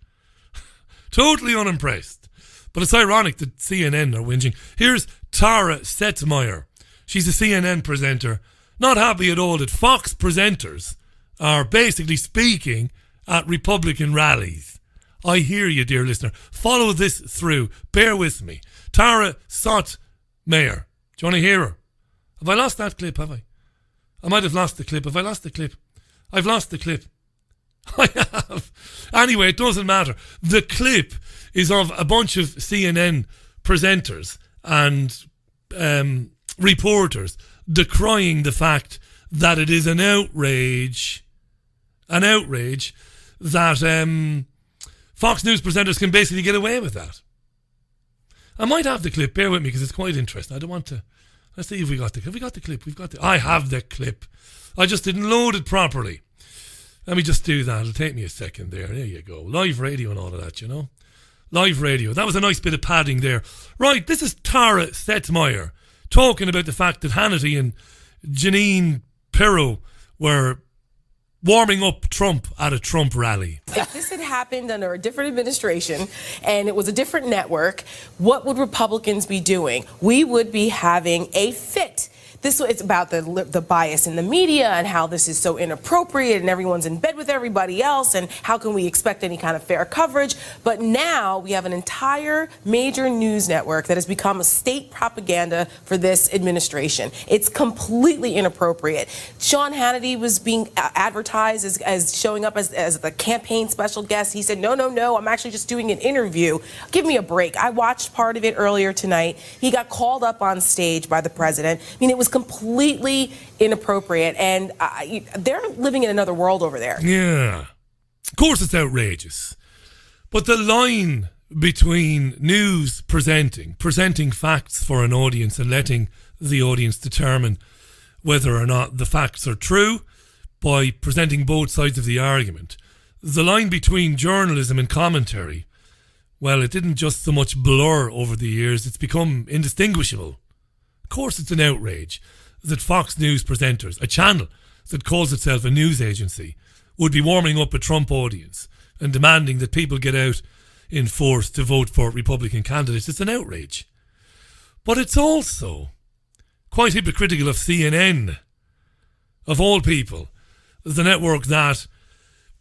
Totally unimpressed. But it's ironic that CNN are whinging. Here's Tara Setzmeyer. She's a CNN presenter. Not happy at all that Fox presenters are basically speaking at Republican rallies. I hear you, dear listener. Follow this through. Bear with me. Tara Setzmeyer. Do you want to hear her? Have I lost that clip, have I? I might have lost the clip. Have I lost the clip? I've lost the clip. I have. Anyway, it doesn't matter. The clip is of a bunch of CNN presenters and reporters decrying the fact that it is an outrage that Fox News presenters can basically get away with that. I might have the clip. Bear with me because it's quite interesting. I don't want to. Let's see if we got the clip. Have we got the clip? I have the clip. I just didn't load it properly. Let me just do that. It'll take me a second there. There you go. Live radio and all of that, you know. Live radio. That was a nice bit of padding there. Right, this is Tara Setzmeyer talking about the fact that Hannity and Jeanine Pirro were warming up Trump at a Trump rally. If this had happened under a different administration and it was a different network, what would Republicans be doing? We would be having a fit. It's about the bias in the media and how this is so inappropriate and everyone's in bed with everybody else and how can we expect any kind of fair coverage. But now we have an entire major news network that has become a state propaganda for this administration. It's completely inappropriate. Sean Hannity was being advertised as showing up as the campaign special guest. He said, no, I'm actually just doing an interview. Give me a break. I watched part of it earlier tonight. He got called up on stage by the president. I mean, it was completely inappropriate, and they're living in another world over there. Yeah. Of course it's outrageous. But the line between news presenting facts for an audience and letting the audience determine whether or not the facts are true by presenting both sides of the argument, the line between journalism and commentary, well, it didn't just so much blur over the years, it's become indistinguishable. Of course it's an outrage that Fox News presenters, a channel that calls itself a news agency, would be warming up a Trump audience and demanding that people get out in force to vote for Republican candidates. It's an outrage. But it's also quite hypocritical of CNN, of all people, the network that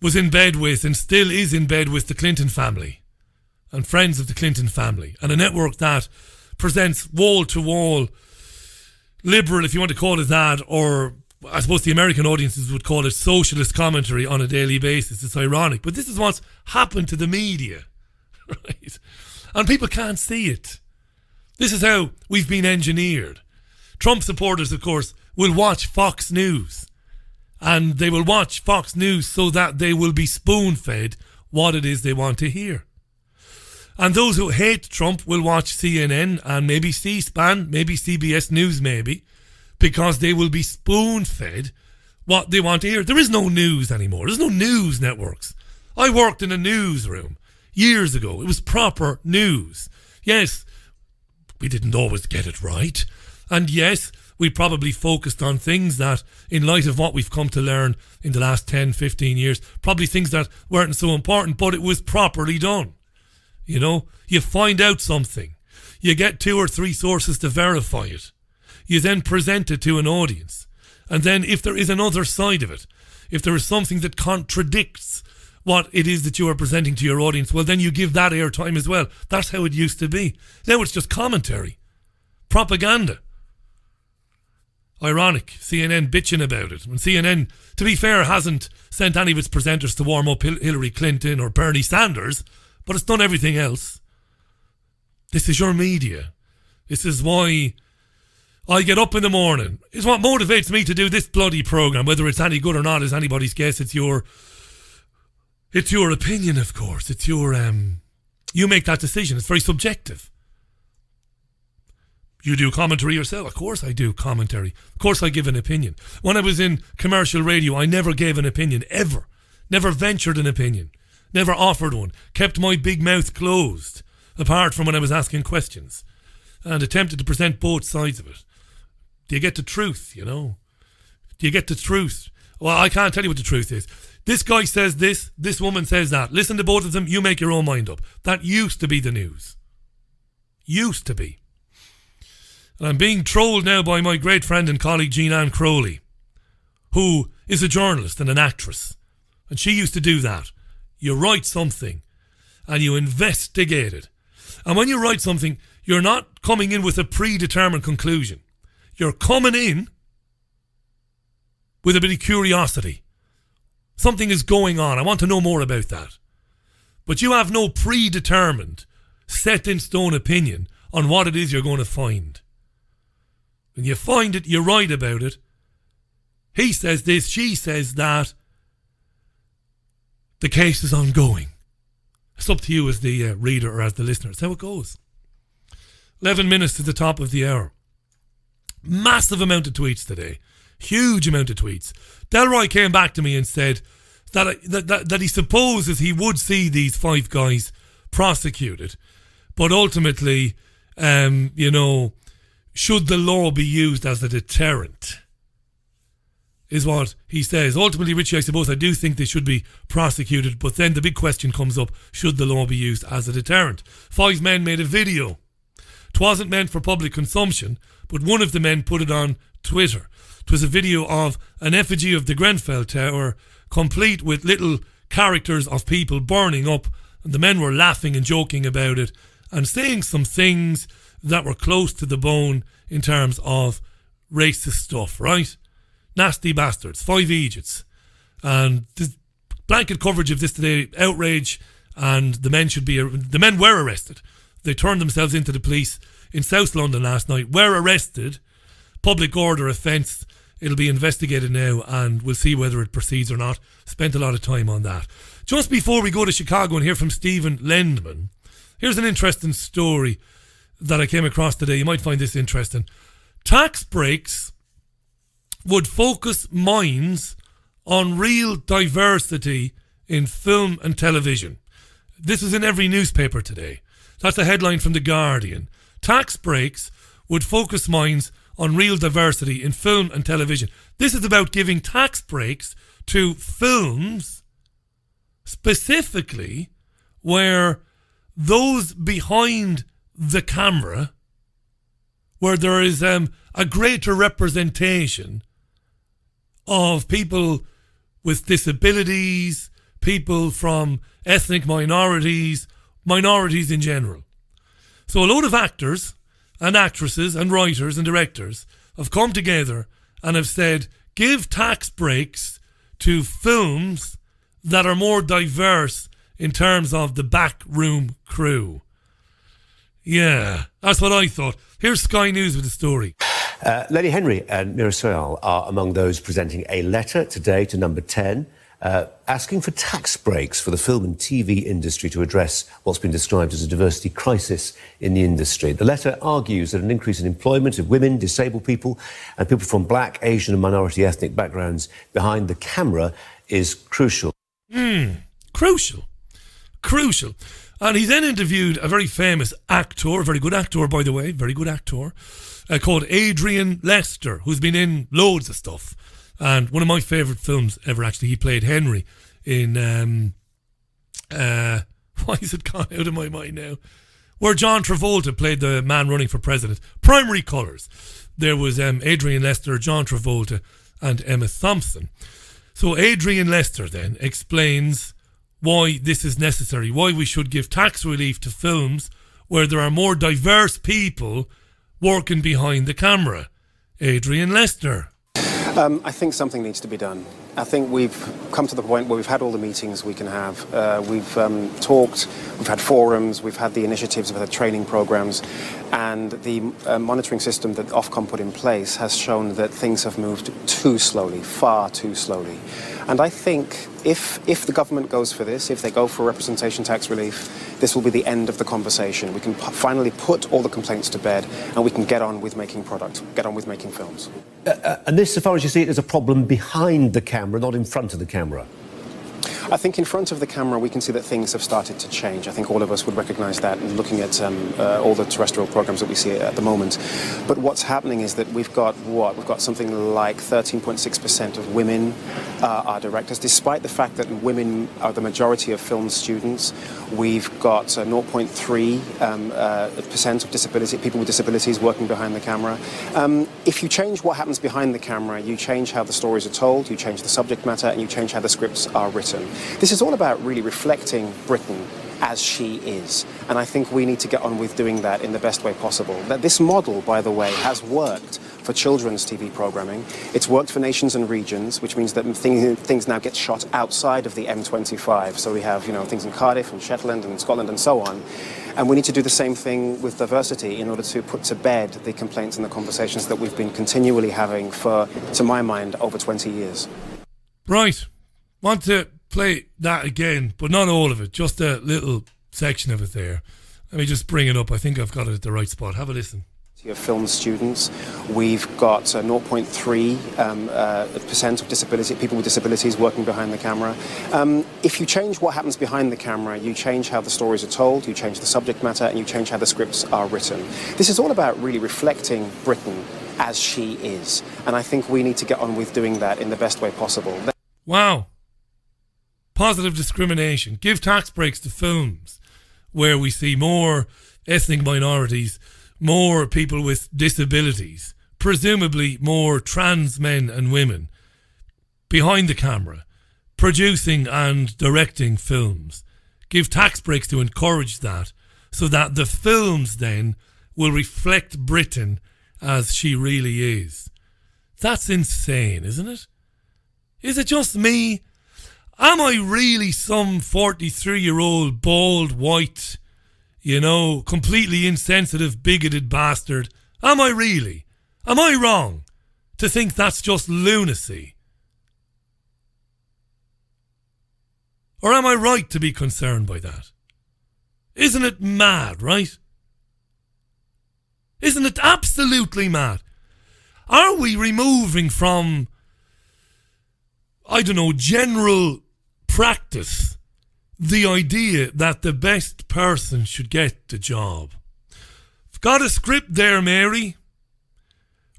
was in bed with and still is in bed with the Clinton family and friends of the Clinton family, and a network that presents wall-to-wall liberal, if you want to call it that, or I suppose the American audiences would call it socialist commentary on a daily basis. It's ironic, but this is what's happened to the media, right? And people can't see it. This is how we've been engineered. Trump supporters, of course, will watch Fox News, and they will watch Fox News so that they will be spoon-fed what it is they want to hear. And those who hate Trump will watch CNN and maybe C-SPAN, maybe CBS News, maybe, because they will be spoon-fed what they want to hear. There is no news anymore. There's no news networks. I worked in a newsroom years ago. It was proper news. Yes, we didn't always get it right. And yes, we probably focused on things that, in light of what we've come to learn in the last 10, 15 years, probably things that weren't so important, but it was properly done. You know, you find out something. You get 2 or 3 sources to verify it. You then present it to an audience. And then if there is another side of it, if there is something that contradicts what it is that you are presenting to your audience, well, then you give that airtime as well. That's how it used to be. Now it's just commentary. Propaganda. Ironic. CNN bitching about it. When CNN, to be fair, hasn't sent any of its presenters to warm up Hillary Clinton or Bernie Sanders, but it's done everything else. This is your media. This is why I get up in the morning. It's what motivates me to do this bloody programme. Whether it's any good or not is anybody's guess. It's your opinion, of course. It's your you make that decision. It's very subjective. You do commentary yourself. Of course I do commentary. Of course I give an opinion. When I was in commercial radio, I never gave an opinion, ever. Never ventured an opinion. Never offered one. Kept my big mouth closed, apart from when I was asking questions, and attempted to present both sides of it. Do you get the truth, you know? Do you get the truth? Well, I can't tell you what the truth is. This guy says this woman says that. Listen to both of them, you make your own mind up. That used to be the news. Used to be. And I'm being trolled now by my great friend and colleague Jean Ann Crowley, who is a journalist and an actress. And she used to do that. You write something and you investigate it. And when you write something, you're not coming in with a predetermined conclusion. You're coming in with a bit of curiosity. Something is going on. I want to know more about that. But you have no predetermined, set in stone opinion on what it is you're going to find. When you find it, you write about it. He says this, she says that. The case is ongoing. It's up to you as the reader or as the listener. That's how it goes. 11 minutes to the top of the hour. Massive amount of tweets today. Huge amount of tweets. Delroy came back to me and said that he supposes he would see these 5 guys prosecuted. But ultimately, you know, should the law be used as a deterrent? Is what he says. Ultimately, Richie, I suppose I do think they should be prosecuted, but then the big question comes up, should the law be used as a deterrent? 5 men made a video. It wasn't meant for public consumption, but one of the men put it on Twitter. It was a video of an effigy of the Grenfell Tower, complete with little characters of people burning up, and the men were laughing and joking about it, and saying some things that were close to the bone in terms of racist stuff, right? Nasty bastards, 5 Egypts. And the blanket coverage of this today, outrage, and the men were arrested. They turned themselves into the police in South London last night, were arrested, public order offence. It'll be investigated now, and we'll see whether it proceeds or not. Spent a lot of time on that. Just before we go to Chicago and hear from Stephen Lendman, here's an interesting story that I came across today. You might find this interesting. Tax breaks would focus minds on real diversity in film and television. This is in every newspaper today. That's a headline from The Guardian. Tax breaks would focus minds on real diversity in film and television. This is about giving tax breaks to films specifically where those behind the camera, where there is a greater representation of people with disabilities, people from ethnic minorities in general. So a load of actors and actresses and writers and directors have come together and have said, give tax breaks to films that are more diverse in terms of the backroom crew. Yeah, that's what I thought. Here's Sky News with the story. Lady Henry and Mira Soyal are among those presenting a letter today to Number 10, asking for tax breaks for the film and TV industry to address what's been described as a diversity crisis in the industry. The letter argues that an increase in employment of women, disabled people and people from black, Asian and minority ethnic backgrounds behind the camera is crucial. Crucial. And he then interviewed a very famous actor, a very good actor, by the way, very good actor, called Adrian Lester, who's been in loads of stuff. And one of my favourite films ever, actually, he played Henry in, why is it gone out of my mind now? Where John Travolta played the man running for president. Primary Colours. There was Adrian Lester, John Travolta and Emma Thompson. So Adrian Lester then explains why this is necessary, why we should give tax relief to films where there are more diverse people working behind the camera. Adrian Lester. I think something needs to be done. I think we've come to the point where we've had all the meetings we can have. We've talked, we've had forums, we've had the initiatives, we've had training programs, and the monitoring system that Ofcom put in place has shown that things have moved too slowly, far too slowly. And I think if the government goes for this, if they go for representation tax relief, this will be the end of the conversation. We can finally put all the complaints to bed and we can get on with making product, get on with making films. And this, so far as you see it, is a problem behind the camera, not in front of the camera. I think in front of the camera we can see that things have started to change. I think all of us would recognise that in looking at all the terrestrial programmes that we see at the moment. But what's happening is that we've got something like 13.6% of women are directors. Despite the fact that women are the majority of film students, we've got 0.3% of people with disabilities working behind the camera. If you change what happens behind the camera, you change how the stories are told, you change the subject matter, and you change how the scripts are written. This is all about really reflecting Britain as she is. And I think we need to get on with doing that in the best way possible. This model, by the way, has worked for children's TV programming. It's worked for nations and regions, which means that things now get shot outside of the M25. So we have, things in Cardiff and Shetland and Scotland and so on. And we need to do the same thing with diversity in order to put to bed the complaints and the conversations that we've been continually having for, to my mind, over 20 years. Right. Want to play that again, but not all of it, just a little section of it there. Let me just bring it up. I think I've got it at the right spot. Have a listen. Of film students, we've got 0.3% of people with disabilities working behind the camera. If you change what happens behind the camera, you change how the stories are told, you change the subject matter, and you change how the scripts are written. This is all about really reflecting Britain as she is. And I think we need to get on with doing that in the best way possible. Wow. Positive discrimination. Give tax breaks to films where we see more ethnic minorities, more people with disabilities, presumably more trans men and women behind the camera, producing and directing films. Give tax breaks to encourage that, so that the films then will reflect Britain as she really is. That's insane, isn't it? Is it just me? Am I really some 43-year-old, bald, white, completely insensitive, bigoted bastard? Am I really? Am I wrong to think that's just lunacy? Or am I right to be concerned by that? Isn't it mad, right? Isn't it absolutely mad? Are we removing from, general practice the idea that the best person should get the job? I've got a script there, Mary,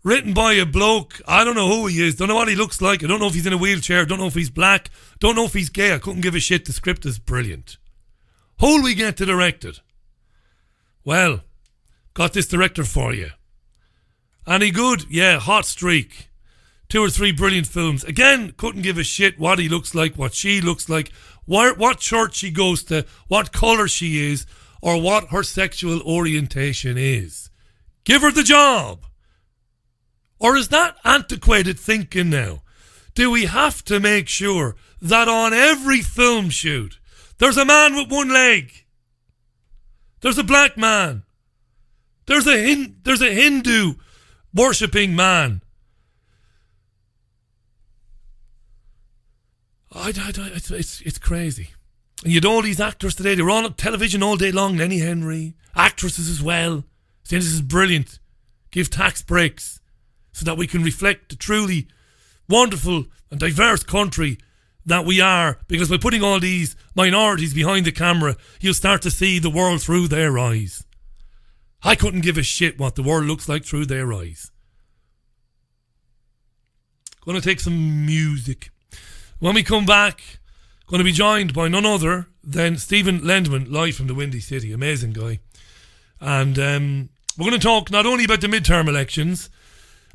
written by a bloke. I don't know who he is, don't know what he looks like, I don't know if he's in a wheelchair, don't know if he's black, don't know if he's gay, I couldn't give a shit. The script is brilliant. Who'll we get to direct it? Well, got this director for you. Any good? Yeah, hot streak. 2 or 3 brilliant films. Again, couldn't give a shit what he looks like, what she looks like, what church she goes to, what colour she is, or what her sexual orientation is. Give her the job. Or is that antiquated thinking now? Do we have to make sure that on every film shoot there's a man with one leg? There's a black man. There's a Hindu worshipping man. It's crazy. And you had all these actors today. They were on television all day long. Lenny Henry, actresses as well, saying this is brilliant. Give tax breaks so that we can reflect the truly wonderful and diverse country that we are. Because by putting all these minorities behind the camera, you'll start to see the world through their eyes. I couldn't give a shit what the world looks like through their eyes. Going to take some music. When we come back, going to be joined by none other than Stephen Lendman, live from the Windy City. Amazing guy. And we're going to talk not only about the midterm elections,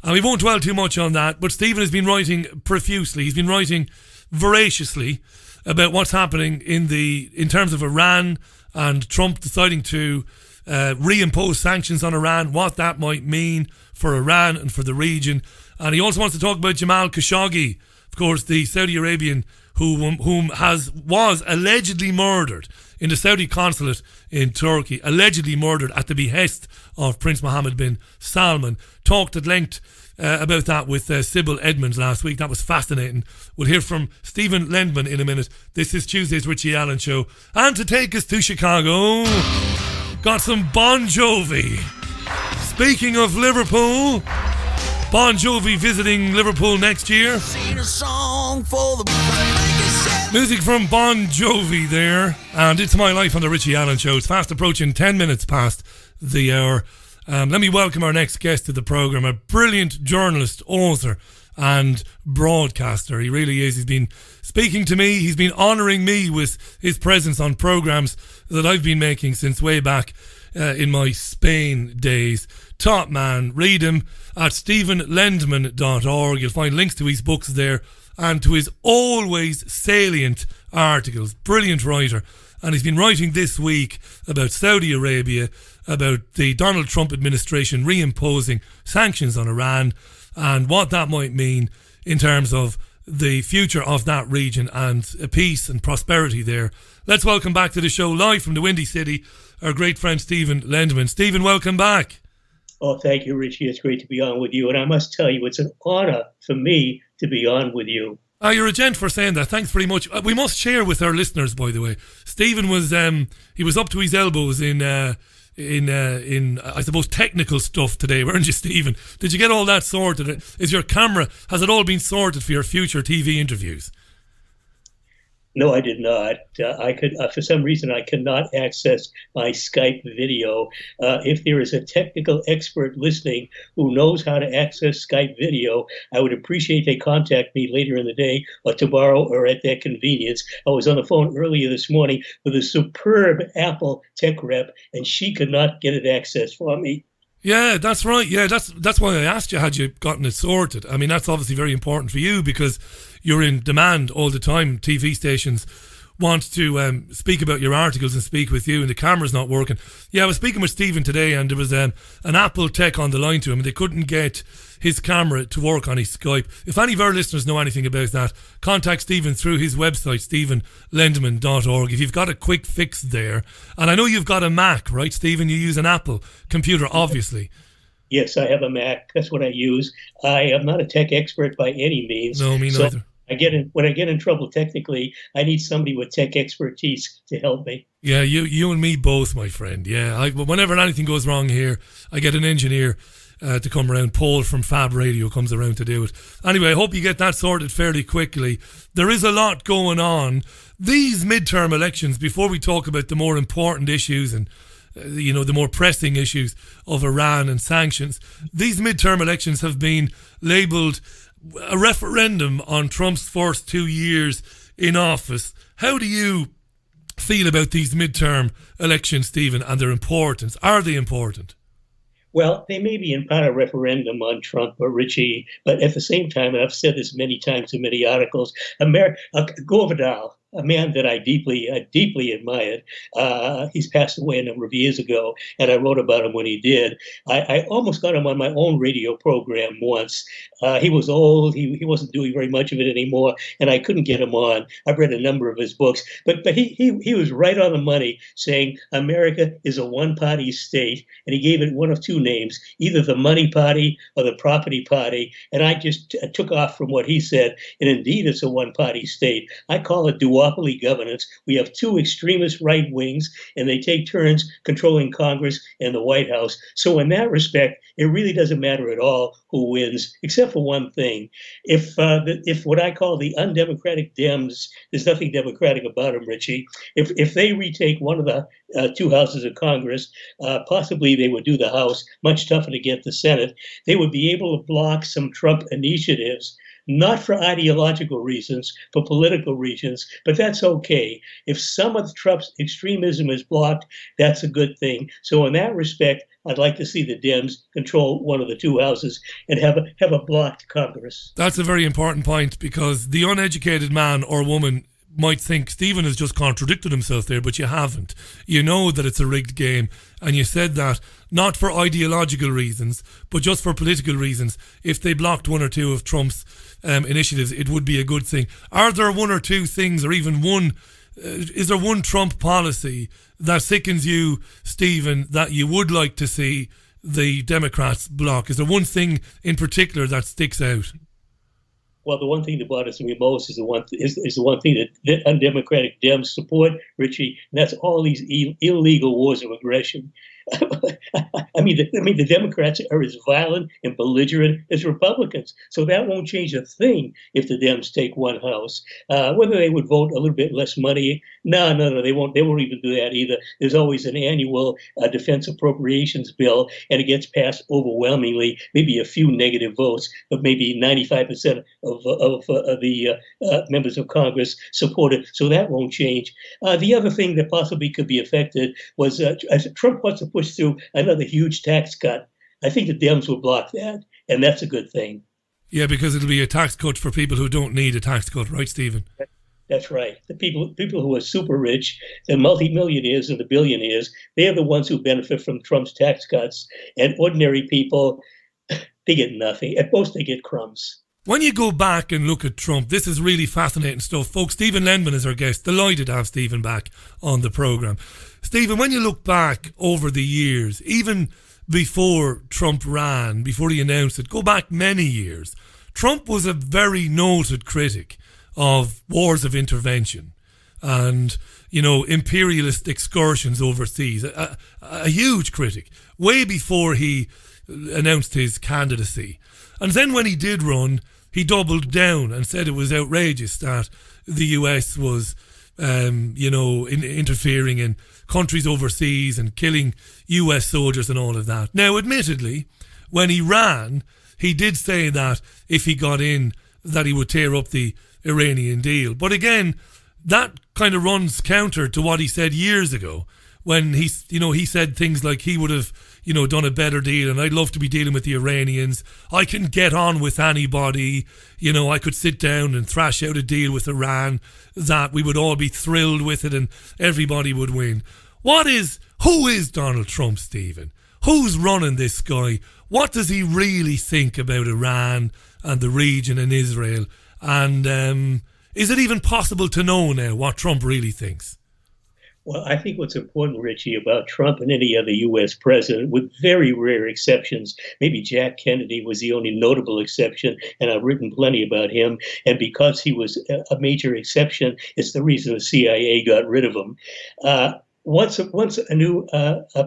and we won't dwell too much on that, but Stephen has been writing profusely. He's been writing voraciously about what's happening in terms of Iran and Trump deciding to reimpose sanctions on Iran, what that might mean for Iran and for the region. And he also wants to talk about Jamal Khashoggi, of course, the Saudi Arabian whom was allegedly murdered in the Saudi consulate in Turkey, allegedly murdered at the behest of Prince Mohammed bin Salman. Talked at length about that with Sybil Edmonds last week. That was fascinating. We'll hear from Stephen Lendman in a minute. This is Tuesday's Richie Allen Show. And to take us to Chicago, got some Bon Jovi. Speaking of Liverpool, Bon Jovi visiting Liverpool next year. Music from Bon Jovi there. And it's My Life on the Richie Allen Show. It's fast approaching 10 minutes past the hour. Let me welcome our next guest to the programme, a brilliant journalist, author and broadcaster. He really is. He's been speaking to me. He's been honouring me with his presence on programmes that I've been making since way back in my Spain days. Top man. Read him at stephenlendman.org. You'll find links to his books there and to his always salient articles. Brilliant writer. And he's been writing this week about Saudi Arabia, about the Donald Trump administration reimposing sanctions on Iran and what that might mean in terms of the future of that region and peace and prosperity there. Let's welcome back to the show, live from the Windy City, our great friend Stephen Lendman. Stephen, welcome back. Oh, thank you, Richie. It's great to be on with you. And I must tell you, it's an honour for me to be on with you. Oh, you're a gent for saying that. Thanks very much. We must share with our listeners, by the way. Stephen was he was up to his elbows in I suppose technical stuff today, weren't you, Stephen? Did you get all that sorted? Is your camera, has it all been sorted for your future TV interviews? No, I did not. I could, for some reason, I cannot access my Skype video. If there is a technical expert listening who knows how to access Skype video, I would appreciate they contact me later in the day or tomorrow or at their convenience. I was on the phone earlier this morning with a superb Apple tech rep, and she could not get it accessed for me. Yeah, that's right. Yeah, that's why I asked you, had you gotten it sorted? I mean, that's obviously very important for you because you're in demand all the time. TV stations want to speak about your articles and speak with you, and the camera's not working. Yeah, I was speaking with Stephen today, and there was an Apple tech on the line to him, and they couldn't get his camera to work on his Skype. If any of our listeners know anything about that, contact Stephen through his website, stephenlendman.org, if you've got a quick fix there. And I know you've got a Mac, right, Stephen? You use an Apple computer, obviously. Yes, I have a Mac. That's what I use. I am not a tech expert by any means. No, me neither. When I get in trouble technically, I need somebody with tech expertise to help me. Yeah, you and me both, my friend. Yeah, whenever anything goes wrong here, I get an engineer to come around. Paul from Fab Radio comes around to do it. Anyway, I hope you get that sorted fairly quickly. There is a lot going on. These midterm elections, before we talk about the more important issues and the more pressing issues of Iran and sanctions, these midterm elections have been labelled a referendum on Trump's first 2 years in office. How do you feel about these midterm elections, Stephen, and their importance? Are they important? Well, they may be in part a referendum on Trump or Richie, but at the same time, and I've said this many times in many articles, Gore Vidal, a man that I deeply admired. He's passed away a number of years ago, and I wrote about him when he did. I almost got him on my own radio program once. He was old. He wasn't doing very much of it anymore, and I couldn't get him on. I've read a number of his books, but he was right on the money, saying America is a one-party state, and he gave it one of two names, either the money party or the property party, and I just took off from what he said, and indeed it's a one-party state. I call it duopoly governance. We have two extremist right wings, and they take turns controlling Congress and the White House. So in that respect, it really doesn't matter at all who wins, except for one thing. If what I call the undemocratic Dems, there's nothing democratic about them, Richie. If they retake one of the two houses of Congress, possibly they would do the House, much tougher to get the Senate. They would be able to block some Trump initiatives, not for ideological reasons, for political reasons, but that's okay. If some of Trump's extremism is blocked, that's a good thing. So in that respect, I'd like to see the Dems control one of the two houses and have a blocked Congress. That's a very important point, because the uneducated man or woman might think Stephen has just contradicted himself there, but you haven't. You know that it's a rigged game, and you said that not for ideological reasons, but just for political reasons. If they blocked one or two of Trump's initiatives, it would be a good thing. Are there one or two things, or even one, is there one Trump policy that sickens you, Stephen, that you would like to see the Democrats block? Is there one thing in particular that sticks out? Well, the one thing that bothers me most is the one thing that undemocratic Dems support, Richie, and that's all these illegal wars of aggression. I mean, the Democrats are as violent and belligerent as Republicans, so that won't change a thing if the Dems take one house. Whether they would vote a little bit less money, no, they won't. They won't even do that either. There's always an annual defense appropriations bill, and it gets passed overwhelmingly. Maybe a few negative votes, but maybe 95% of the members of Congress support it. So that won't change. The other thing that possibly could be affected was Trump wants to push through another huge tax cut. I think the Dems will block that, and that's a good thing. Yeah, because it'll be a tax cut for people who don't need a tax cut, right, Stephen? That's right. The people who are super rich, the multimillionaires and the billionaires, they're the ones who benefit from Trump's tax cuts, and ordinary people, they get nothing. At most, they get crumbs. When you go back and look at Trump, this is really fascinating stuff. Folks, Stephen Lendman is our guest. Delighted to have Stephen back on the programme. Stephen, when you look back over the years, even before Trump ran, before he announced it, go back many years, Trump was a very noted critic of wars of intervention and, you know, imperialist excursions overseas. A huge critic, way before he announced his candidacy. And then when he did run, he doubled down and said it was outrageous that the US was, interfering in countries overseas and killing US soldiers and all of that. Now, admittedly, when he ran, he did say that if he got in, that he would tear up the Iranian deal. But again, that kind of runs counter to what he said years ago when he said things like he would have, done a better deal, and I'd love to be dealing with the Iranians. I can get on with anybody. I could sit down and thrash out a deal with Iran that we would all be thrilled with it and everybody would win. Who is Donald Trump, Stephen? Who's running this guy? What does he really think about Iran and the region and Israel? And is it even possible to know now what Trump really thinks? Well, I think what's important, Richie, about Trump and any other U.S. president, with very rare exceptions, maybe Jack Kennedy was the only notable exception, and I've written plenty about him, and because he was a major exception, it's the reason the CIA got rid of him. Once a new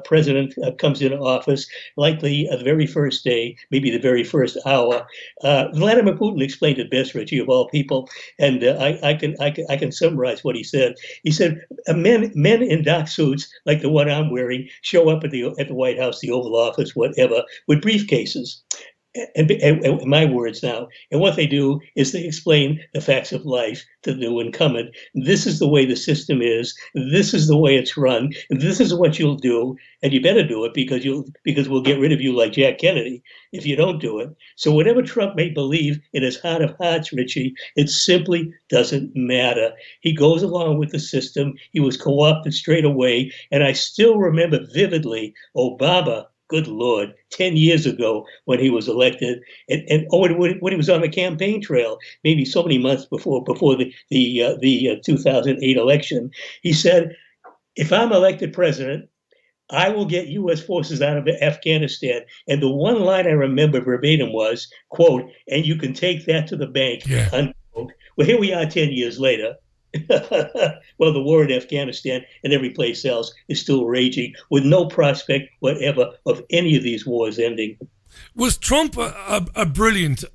president comes into office, likely the very first day, maybe the very first hour, Vladimir Putin explained it best, Richie, of all people, and I can summarize what he said. He said, "Men in dark suits like the one I'm wearing show up at the White House, the Oval Office, whatever, with briefcases." and my words now, and what they do is they explain the facts of life to the new incumbent. This is the way the system is. This is the way it's run. This is what you'll do, and you better do it because we'll get rid of you like Jack Kennedy if you don't do it. So whatever Trump may believe in his heart of hearts, Richie, it simply doesn't matter. He goes along with the system. He was co-opted straight away, and I still remember vividly Obama. Good Lord, 10 years ago when he was elected, and when he was on the campaign trail, maybe so many months before the 2008 election, he said, if I'm elected president, I will get U.S. forces out of Afghanistan. And the one line I remember verbatim was, quote, and you can take that to the bank, unquote. Well, here we are 10 years later. Well, the war in Afghanistan and every place else is still raging with no prospect whatever of any of these wars ending. Was Trump a brilliant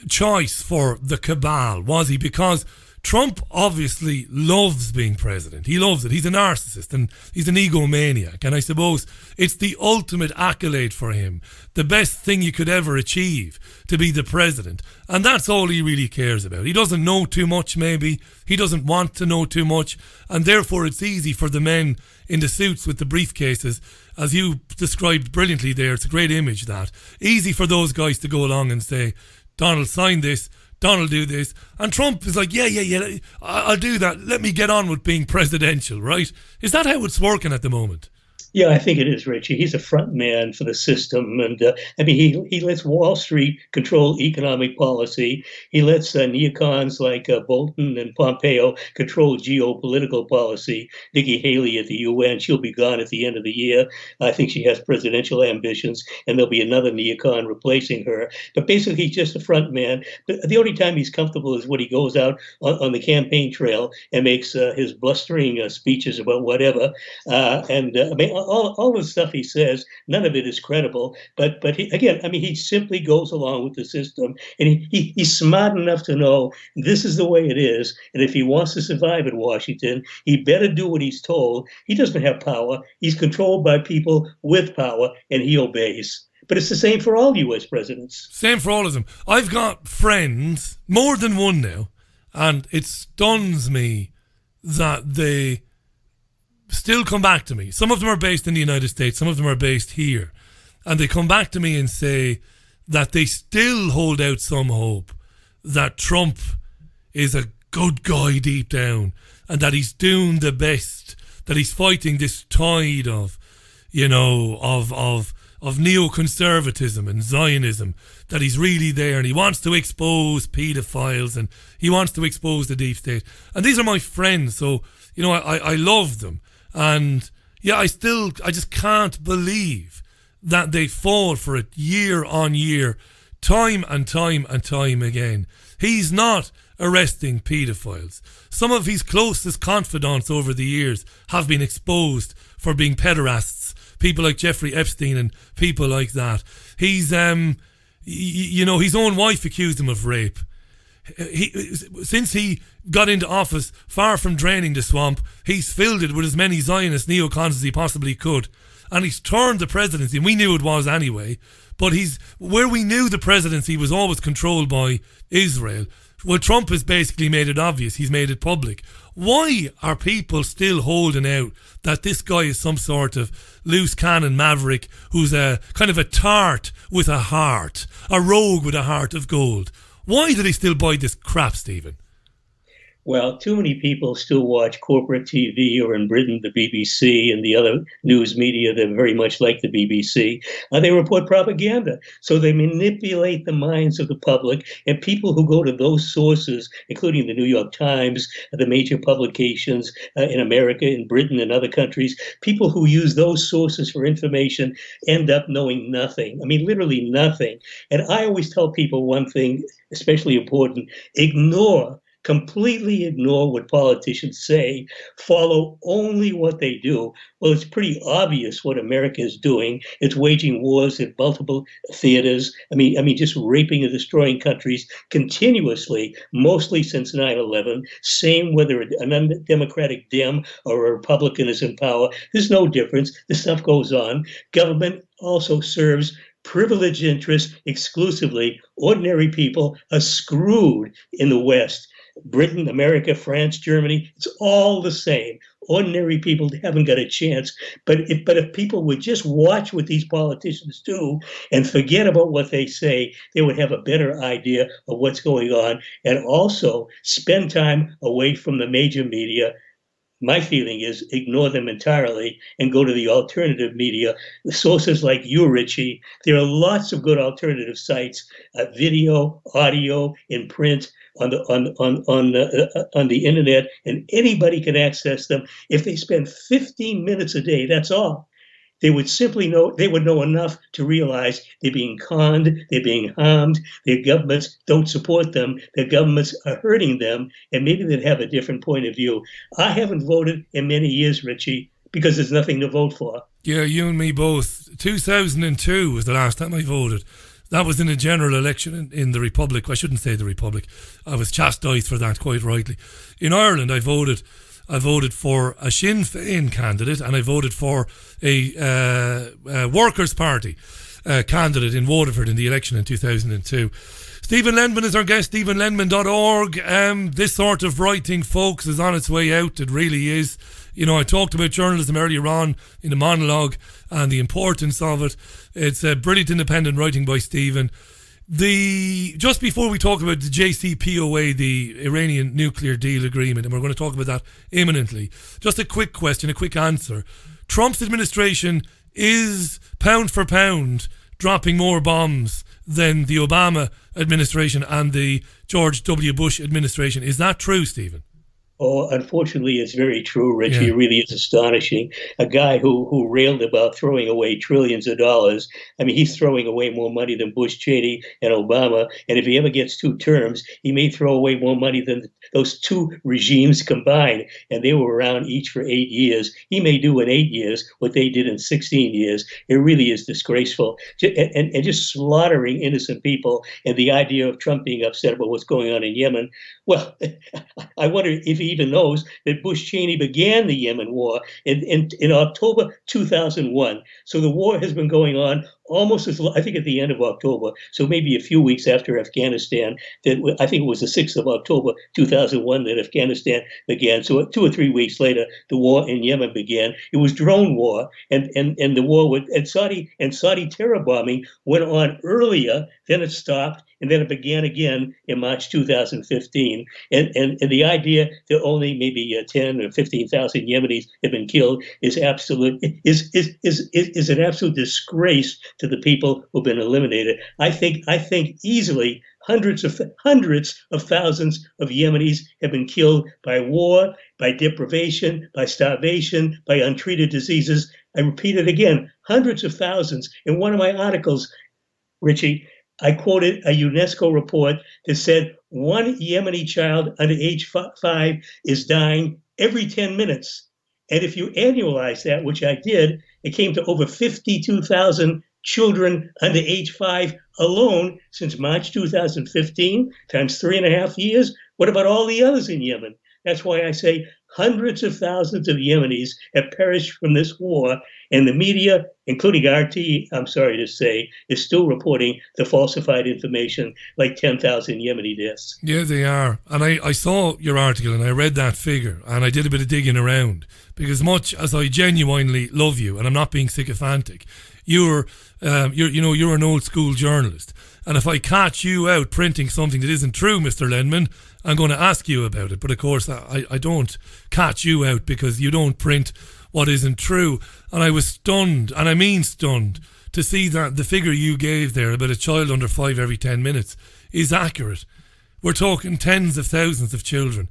choice for the cabal, was he? Because Trump obviously loves being president. He loves it. He's a narcissist and he's an egomaniac. And I suppose it's the ultimate accolade for him. The best thing you could ever achieve, to be the president. And that's all he really cares about. He doesn't know too much, maybe. He doesn't want to know too much. And therefore it's easy for the men in the suits with the briefcases, as you described brilliantly there. It's a great image, that. Easy for those guys to go along and say, Donald, sign this. Donald, do this. And Trump is like, yeah, I'll do that. Let me get on with being presidential, right? Is that how it's working at the moment? Yeah, I think it is, Richie. He's a front man for the system. And I mean, he lets Wall Street control economic policy. He lets neocons like Bolton and Pompeo control geopolitical policy. Nikki Haley at the UN, she'll be gone at the end of the year. I think she has presidential ambitions, and there'll be another neocon replacing her. But basically, he's just a front man. But the only time he's comfortable is when he goes out on the campaign trail and makes his blustering speeches about whatever. I mean, all the stuff he says, none of it is credible. But he simply goes along with the system, and he's smart enough to know this is the way it is. And if he wants to survive in Washington, he better do what he's told. He doesn't have power. He's controlled by people with power, and he obeys. But it's the same for all U.S. presidents. Same for all of them. I've got friends, more than one now, and it stuns me that they still come back to me. Some of them are based in the United States, some of them are based here, and they come back to me and say that they still hold out some hope that Trump is a good guy deep down, and that he's doing the best, that he's fighting this tide of, you know, of neoconservatism and Zionism, that he's really there, and he wants to expose paedophiles, and he wants to expose the deep state. And these are my friends, so, you know, I love them. And yeah, I just can't believe that they fall for it year on year, time and time and time again. He's not arresting paedophiles. Some of his closest confidants over the years have been exposed for being pederasts. People like Jeffrey Epstein and people like that. He's, you know, his own wife accused him of rape. Since he got into office, far from draining the swamp, he's filled it with as many Zionist neocons as he possibly could, and he's turned the presidency, and we knew it was anyway, but where we knew the presidency was always controlled by Israel. Well, Trump has basically made it obvious. He's made it public. Why are people still holding out that this guy is some sort of loose cannon maverick who's a kind of a tart with a heart, a rogue with a heart of gold? Why do they still buy this crap, Stephen? Well, too many people still watch corporate TV, or in Britain, the BBC and the other news media that very much like the BBC. They report propaganda. So they manipulate the minds of the public, and people who go to those sources, including the New York Times, the major publications in America, in Britain, and other countries, people who use those sources for information end up knowing nothing. I mean, literally nothing. And I always tell people one thing, especially important: completely ignore what politicians say, follow only what they do. Well, it's pretty obvious what America is doing. It's waging wars in multiple theaters. I mean, just raping and destroying countries continuously, mostly since 9/11. Same whether an undemocratic Dem or a Republican is in power. There's no difference. This stuff goes on. Government also serves privileged interests exclusively. Ordinary people are screwed in the West. Britain, America, France, Germany, it's all the same. Ordinary people haven't got a chance. But if people would just watch what these politicians do and forget about what they say, they would have a better idea of what's going on, and also spend time away from the major media. My feeling is ignore them entirely and go to the alternative media, the sources like you, Richie. There are lots of good alternative sites, video, audio, in print, on the internet, and anybody can access them. If they spend 15 minutes a day, that's all. They would simply know, they would know enough to realize they're being conned, they're being harmed, their governments don't support them, their governments are hurting them, and maybe they'd have a different point of view. I haven't voted in many years, Richie, because there's nothing to vote for. Yeah, you and me both. 2002 was the last time I voted. That was in a general election in the Republic. I shouldn't say the Republic. I was chastised for that, quite rightly. In Ireland, I voted for a Sinn Féin candidate, and I voted for a Workers' Party candidate in Waterford in the election in 2002. Stephen Lendman is our guest, stephenlendman.org. This sort of writing, folks, is on its way out. It really is. You know, I talked about journalism earlier on in the monologue and the importance of it. It's a brilliant independent writing by Stephen. Just before we talk about the JCPOA, the Iranian nuclear deal agreement, and we're going to talk about that imminently, just a quick question, a quick answer. Trump's administration is, pound for pound, dropping more bombs than the Obama administration and the George W. Bush administration. Is that true, Stephen? Oh, unfortunately, it's very true, Richie. Yeah. It really is astonishing. A guy who railed about throwing away trillions of dollars. I mean, he's throwing away more money than Bush, Cheney, and Obama. And if he ever gets 2 terms, he may throw away more money than those 2 regimes combined. And they were around each for 8 years. He may do in 8 years what they did in 16 years. It really is disgraceful. And just slaughtering innocent people. And the idea of Trump being upset about what's going on in Yemen. Well, I wonder if he even knows that Bush Cheney began the Yemen war in October 2001. So the war has been going on almost as, I think, at the end of October. So maybe a few weeks after Afghanistan. That I think it was the 6th of October 2001 that Afghanistan began. So 2 or 3 weeks later, the war in Yemen began. It was drone war, and the war with Saudi terror bombing went on earlier. Then it stopped, and then it began again in March 2015. And the idea that only maybe 10 or 15,000 Yemenis have been killed is an absolute disgrace to the people who've been eliminated. I think easily hundreds of thousands of Yemenis have been killed by war, by deprivation, by starvation, by untreated diseases. I repeat it again, hundreds of thousands. In one of my articles, Richie, I quoted a UNESCO report that said 1 Yemeni child under age 5 is dying every 10 minutes. And if you annualize that, which I did, it came to over 52,000 children under age 5 alone since March 2015, times 3.5 years. What about all the others in Yemen? That's why I say hundreds of thousands of Yemenis have perished from this war, and the media, including RT, I'm sorry to say, is still reporting the falsified information like 10,000 Yemeni deaths. Yeah, they are. And I saw your article and I read that figure and I did a bit of digging around, because much as I genuinely love you, and I'm not being sycophantic, you're an old school journalist. And if I catch you out printing something that isn't true, Mr. Lendman, I'm going to ask you about it. But of course, I don't catch you out because you don't print what isn't true. And I was stunned, and I mean stunned, to see that the figure you gave there about a child under 5 every 10 minutes is accurate. We're talking tens of thousands of children.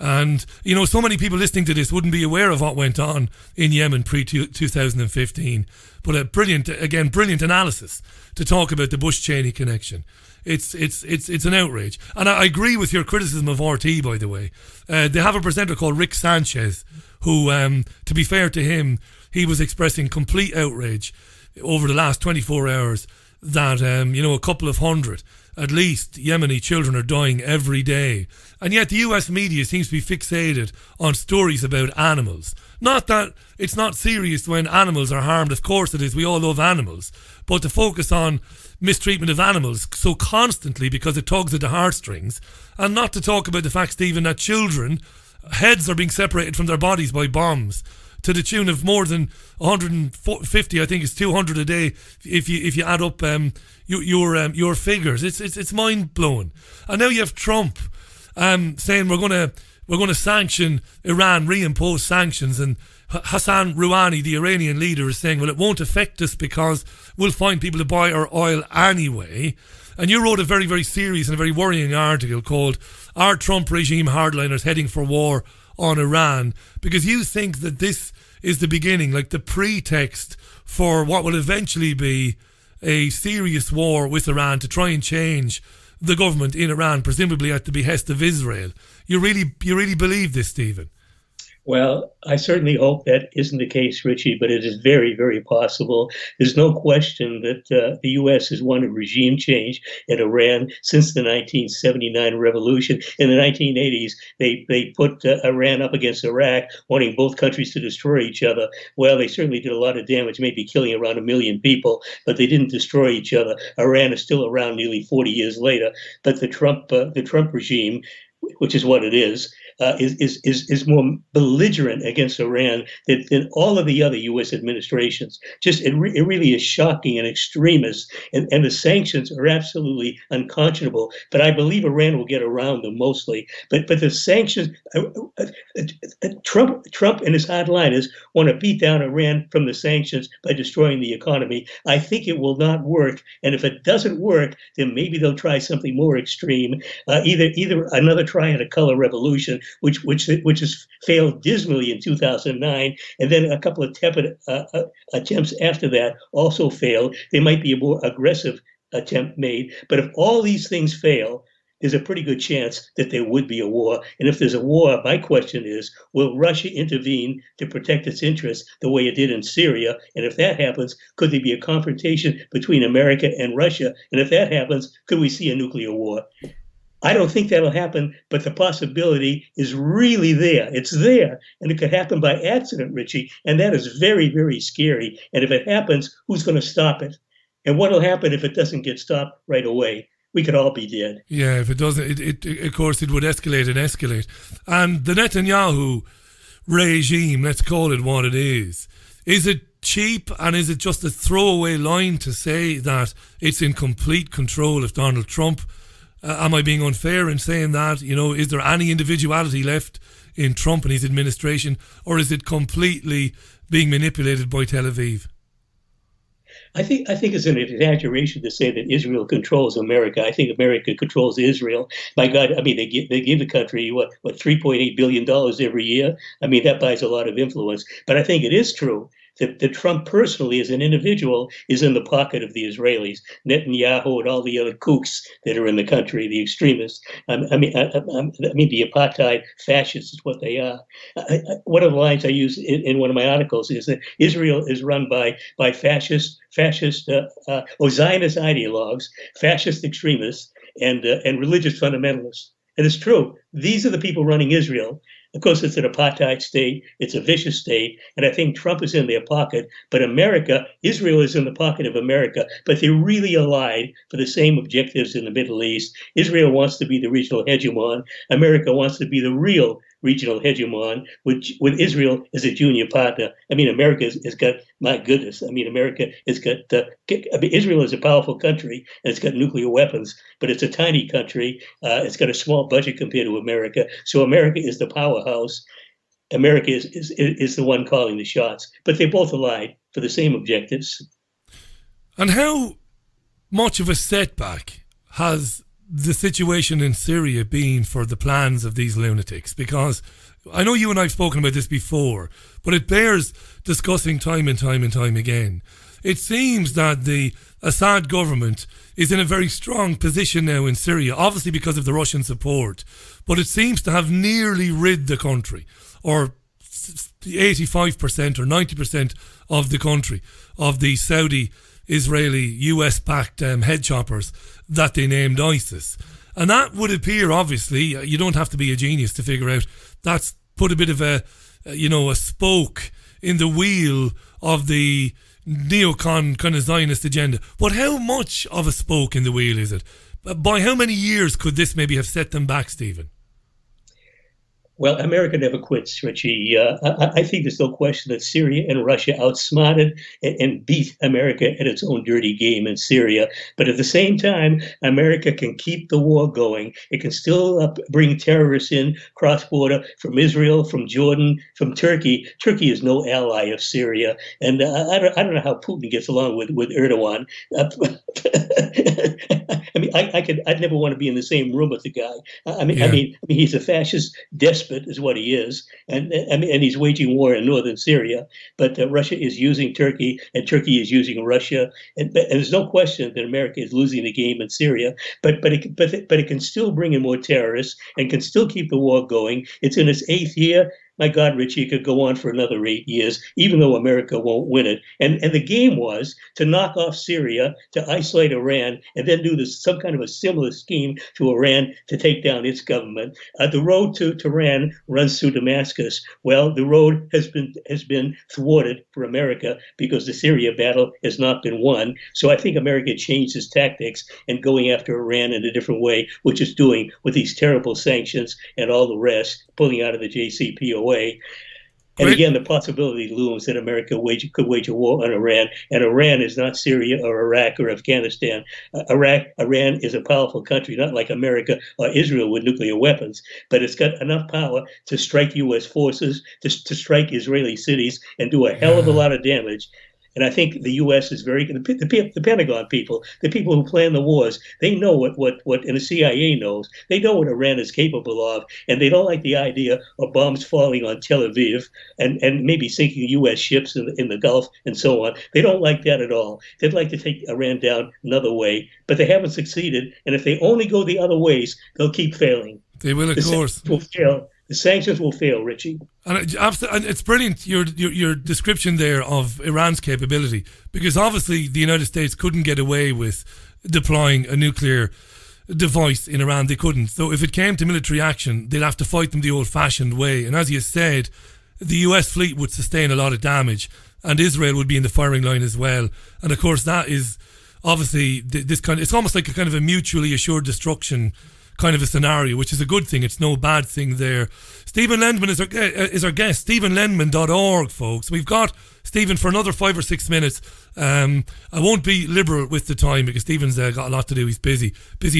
And, you know, so many people listening to this wouldn't be aware of what went on in Yemen pre-2015. But a brilliant analysis to talk about the Bush-Cheney connection. It's an outrage. And I agree with your criticism of RT, by the way. They have a presenter called Rick Sanchez, who, to be fair to him, he was expressing complete outrage over the last 24 hours that, a couple of hundred at least Yemeni children are dying every day. And yet the US media seems to be fixated on stories about animals. Not that it's not serious when animals are harmed, of course it is, we all love animals, but to focus on mistreatment of animals so constantly because it tugs at the heartstrings, and not to talk about the fact, Stephen, that children, heads are being separated from their bodies by bombs to the tune of more than 150, I think it's 200 a day if you add up your figures. It's mind blowing. And now you have Trump saying we're going to sanction Iran, reimpose sanctions, and Hassan Rouhani, the Iranian leader, is saying, well, it won't affect us because we'll find people to buy our oil anyway. And you wrote a very, very serious and a very worrying article called "Are Trump Regime Hardliners Heading for War on Iran?" because you think that this is the beginning, like the pretext for what will eventually be a serious war with Iran to try and change the government in Iran, presumably at the behest of Israel. You really believe this, Stephen? Well, I certainly hope that isn't the case, Richie, but it is very, very possible. There's no question that the U.S. has wanted regime change in Iran since the 1979 revolution. In the 1980s, they put Iran up against Iraq, wanting both countries to destroy each other. Well, they certainly did a lot of damage, maybe killing around 1 million people, but they didn't destroy each other. Iran is still around nearly 40 years later, but the Trump regime, which is what it is more belligerent against Iran than all of the other U.S. administrations. It really is shocking and extremist, and the sanctions are absolutely unconscionable. But I believe Iran will get around them mostly. But the sanctions, Trump and his hardliners want to beat down Iran from the sanctions by destroying the economy. I think it will not work, and if it doesn't work, then maybe they'll try something more extreme. Either another try at a color revolution, which has failed dismally in 2009, and then a couple of tepid attempts after that also failed. There might be a more aggressive attempt made, but if all these things fail, there's a pretty good chance that there would be a war. And if there's a war, my question is, will Russia intervene to protect its interests the way it did in Syria? And if that happens, could there be a confrontation between America and Russia? And if that happens, could we see a nuclear war? I don't think that'll happen, but the possibility is really there. It's there, and it could happen by accident, Richie, and that is very, very scary. And if it happens, who's going to stop it? And what will happen if it doesn't get stopped right away? We could all be dead. Yeah, if it doesn't, of course, it would escalate and escalate. And the Netanyahu regime, let's call it what it is it cheap, and is it just a throwaway line to say that it's in complete control of Donald Trump? Am I being unfair in saying that? Is there any individuality left in Trump and his administration, or is it completely being manipulated by Tel Aviv? I think it's an exaggeration to say that Israel controls America. I think America controls Israel. My God, I mean, they give the country what $3.8 billion every year. I mean, that buys a lot of influence. But I think it is true that Trump personally, as an individual, is in the pocket of the Israelis, Netanyahu, and all the other kooks that are in the country, the extremists. I mean, the apartheid fascists is what they are. One of the lines I use in one of my articles is that Israel is run by fascist or Zionist ideologues, fascist extremists, and religious fundamentalists. And it's true. These are the people running Israel. Of course, it's an apartheid state. It's a vicious state. And I think Trump is in their pocket. But Israel is in the pocket of America. But they're really allied for the same objectives in the Middle East. Israel wants to be the regional hegemon. America wants to be the real regional hegemon, with Israel as a junior partner. I mean, America has got, my goodness, America has got, Israel is a powerful country, and it's got nuclear weapons, but it's a tiny country. It's got a small budget compared to America. So America is the powerhouse. America is the one calling the shots. But they're both allied for the same objectives. And how much of a setback has the situation in Syria been for the plans of these lunatics? Because I know you and I have spoken about this before, but it bears discussing time and time and time again. It seems that the Assad government is in a very strong position now in Syria, obviously because of the Russian support, but it seems to have nearly rid the country, or 85% or 90% of the country, of the Saudi Israeli US-backed head choppers that they named ISIS. And that would appear, obviously, you don't have to be a genius to figure out, that's put a bit of a spoke in the wheel of the neocon kind of Zionist agenda. But how much of a spoke in the wheel is it? By how many years could this maybe have set them back, Stephen? Well, America never quits, Richie. I think there's no question that Syria and Russia outsmarted and beat America at its own dirty game in Syria. But at the same time, America can keep the war going. It can still bring terrorists in cross-border from Israel, from Jordan, from Turkey. Turkey is no ally of Syria. And I don't know how Putin gets along with Erdogan. I mean, I'd never want to be in the same room with the guy. I mean, he's a fascist despot, is what he is, and he's waging war in northern Syria. But Russia is using Turkey, and Turkey is using Russia, and there's no question that America is losing the game in Syria. But it can still bring in more terrorists and can still keep the war going. It's in its 8th year. My God, Richie, it could go on for another 8 years, even though America won't win it. And the game was to knock off Syria, to isolate Iran, and then do some kind of a similar scheme to Iran to take down its government. The road to Tehran runs through Damascus. Well, the road has been thwarted for America because the Syria battle has not been won. So I think America changed its tactics and going after Iran in a different way, which it's doing with these terrible sanctions and all the rest, pulling out of the JCPOA. And again, the possibility looms that America could wage a war on Iran. And Iran is not Syria or Iraq or Afghanistan. Iran is a powerful country, not like America or Israel with nuclear weapons. But it's got enough power to strike U.S. forces, to strike Israeli cities, and do a hell of a lot of damage. And I think the U.S. is the Pentagon people, the people who plan the wars, they know what and the CIA knows. They know what Iran is capable of, and they don't like the idea of bombs falling on Tel Aviv and maybe sinking U.S. ships in the Gulf and so on. They don't like that at all. They'd like to take Iran down another way, but they haven't succeeded. And if they only go the other ways, they'll keep failing. They will, of course. Will fail. The sanctions will fail, Richie. And it's brilliant, your description there of Iran's capability, because obviously the United States couldn't get away with deploying a nuclear device in Iran. They couldn't. So if it came to military action, they'd have to fight them the old-fashioned way. And as you said, the US fleet would sustain a lot of damage, and Israel would be in the firing line as well. And of course, that is obviously it's almost like a kind of a mutually assured destruction kind of a scenario, which is a good thing. It's no bad thing there. Stephen Lendman is our guest. StephenLendman.org, folks. We've got Stephen for another 5 or 6 minutes. I won't be liberal with the time because Stephen's got a lot to do. He's busy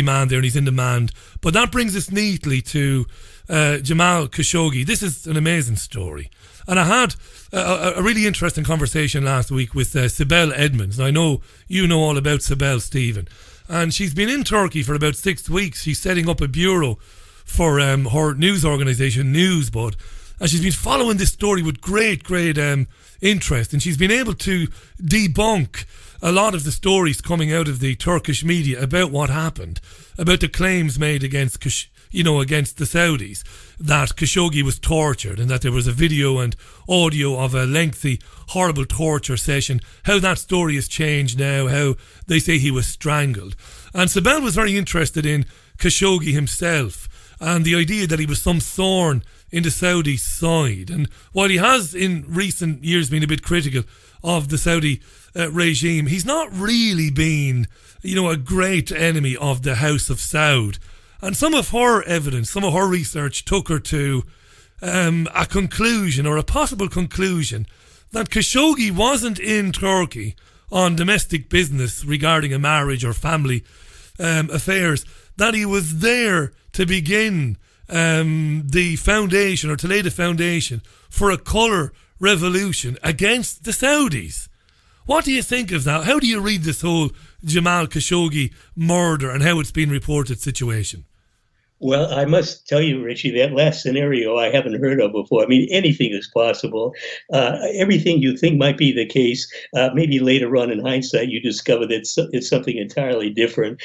man there, and he's in demand. But that brings us neatly to Jamal Khashoggi. This is an amazing story. And I had a really interesting conversation last week with Sibel Edmonds. Now, I know you know all about Sibel, Stephen. And she's been in Turkey for about 6 weeks. She's setting up a bureau for her news organisation, Newsbud. And she's been following this story with great interest. And she's been able to debunk a lot of the stories coming out of the Turkish media about what happened, about the claims made against the Saudis, that Khashoggi was tortured and that there was a video and audio of a lengthy, horrible torture session, how that story has changed now, how they say he was strangled. And Sibel was very interested in Khashoggi himself and the idea that he was some thorn in the Saudi side. And while he has in recent years been a bit critical of the Saudi regime, he's not really been, a great enemy of the House of Saud. And some of her evidence, some of her research took her to a conclusion, or a possible conclusion, that Khashoggi wasn't in Turkey on domestic business regarding a marriage or family affairs, that he was there to begin the foundation, or to lay the foundation for a colour revolution against the Saudis. What do you think of that? How do you read this whole Jamal Khashoggi murder and how it's been reported situation? Well, I must tell you, Richie, that last scenario I haven't heard of before. I mean, anything is possible. Everything you think might be the case, maybe later on in hindsight, you discover that it's something entirely different.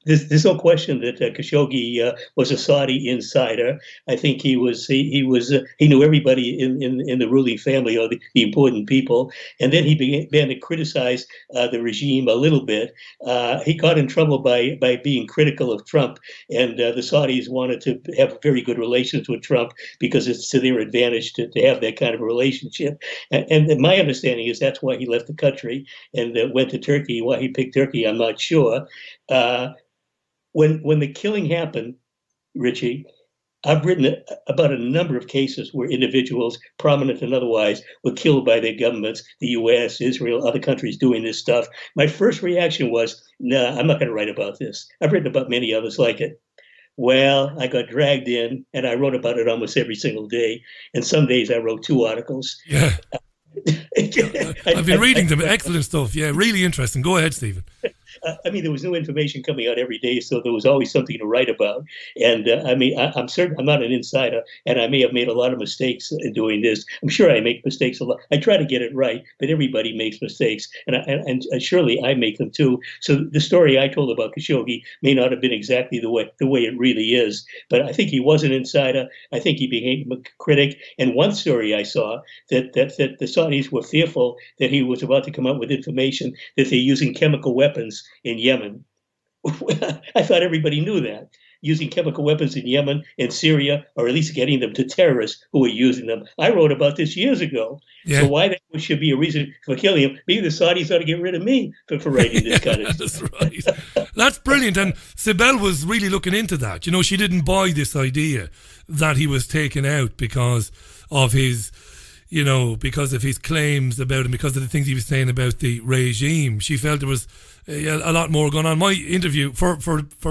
There's no question that Khashoggi was a Saudi insider. I think he knew everybody in the ruling family, or the important people, and then he began to criticize the regime a little bit. He got in trouble by being critical of Trump, and the Saudis wanted to have very good relations with Trump because it's to their advantage to have that kind of a relationship. And my understanding is that's why he left the country and went to Turkey. Why he picked Turkey, I'm not sure. When the killing happened, Richie, I've written about a number of cases where individuals, prominent and otherwise, were killed by their governments, the U.S., Israel, other countries doing this stuff. My first reaction was, nah, I'm not going to write about this. I've written about many others like it. Well, I got dragged in, and I wrote about it almost every single day. And some days I wrote 2 articles. Yeah. I've been reading them. Excellent stuff. Yeah, really interesting. Go ahead, Stephen. I mean, there was new information coming out every day, so there was always something to write about. And I mean, I'm certain I'm not an insider, and I may have made a lot of mistakes in doing this. I'm sure I make mistakes a lot. I try to get it right, but everybody makes mistakes, and surely I make them too. So the story I told about Khashoggi may not have been exactly the way it really is, but I think he was an insider. I think he became a critic. And one story I saw that the Saudis were fearful that he was about to come out with information that they're using chemical weapons in Yemen. I thought everybody knew that. Using chemical weapons in Yemen and Syria, or at least getting them to terrorists who are using them. I wrote about this years ago. Yeah. So why that should be a reason for killing him? Maybe the Saudis ought to get rid of me for writing this kind of stuff. That's right. That's brilliant. And Sibel was really looking into that. You know, she didn't buy this idea that he was taken out because of his... because of his claims about him, because of the things he was saying about the regime. She felt there was a lot more going on. My interview, for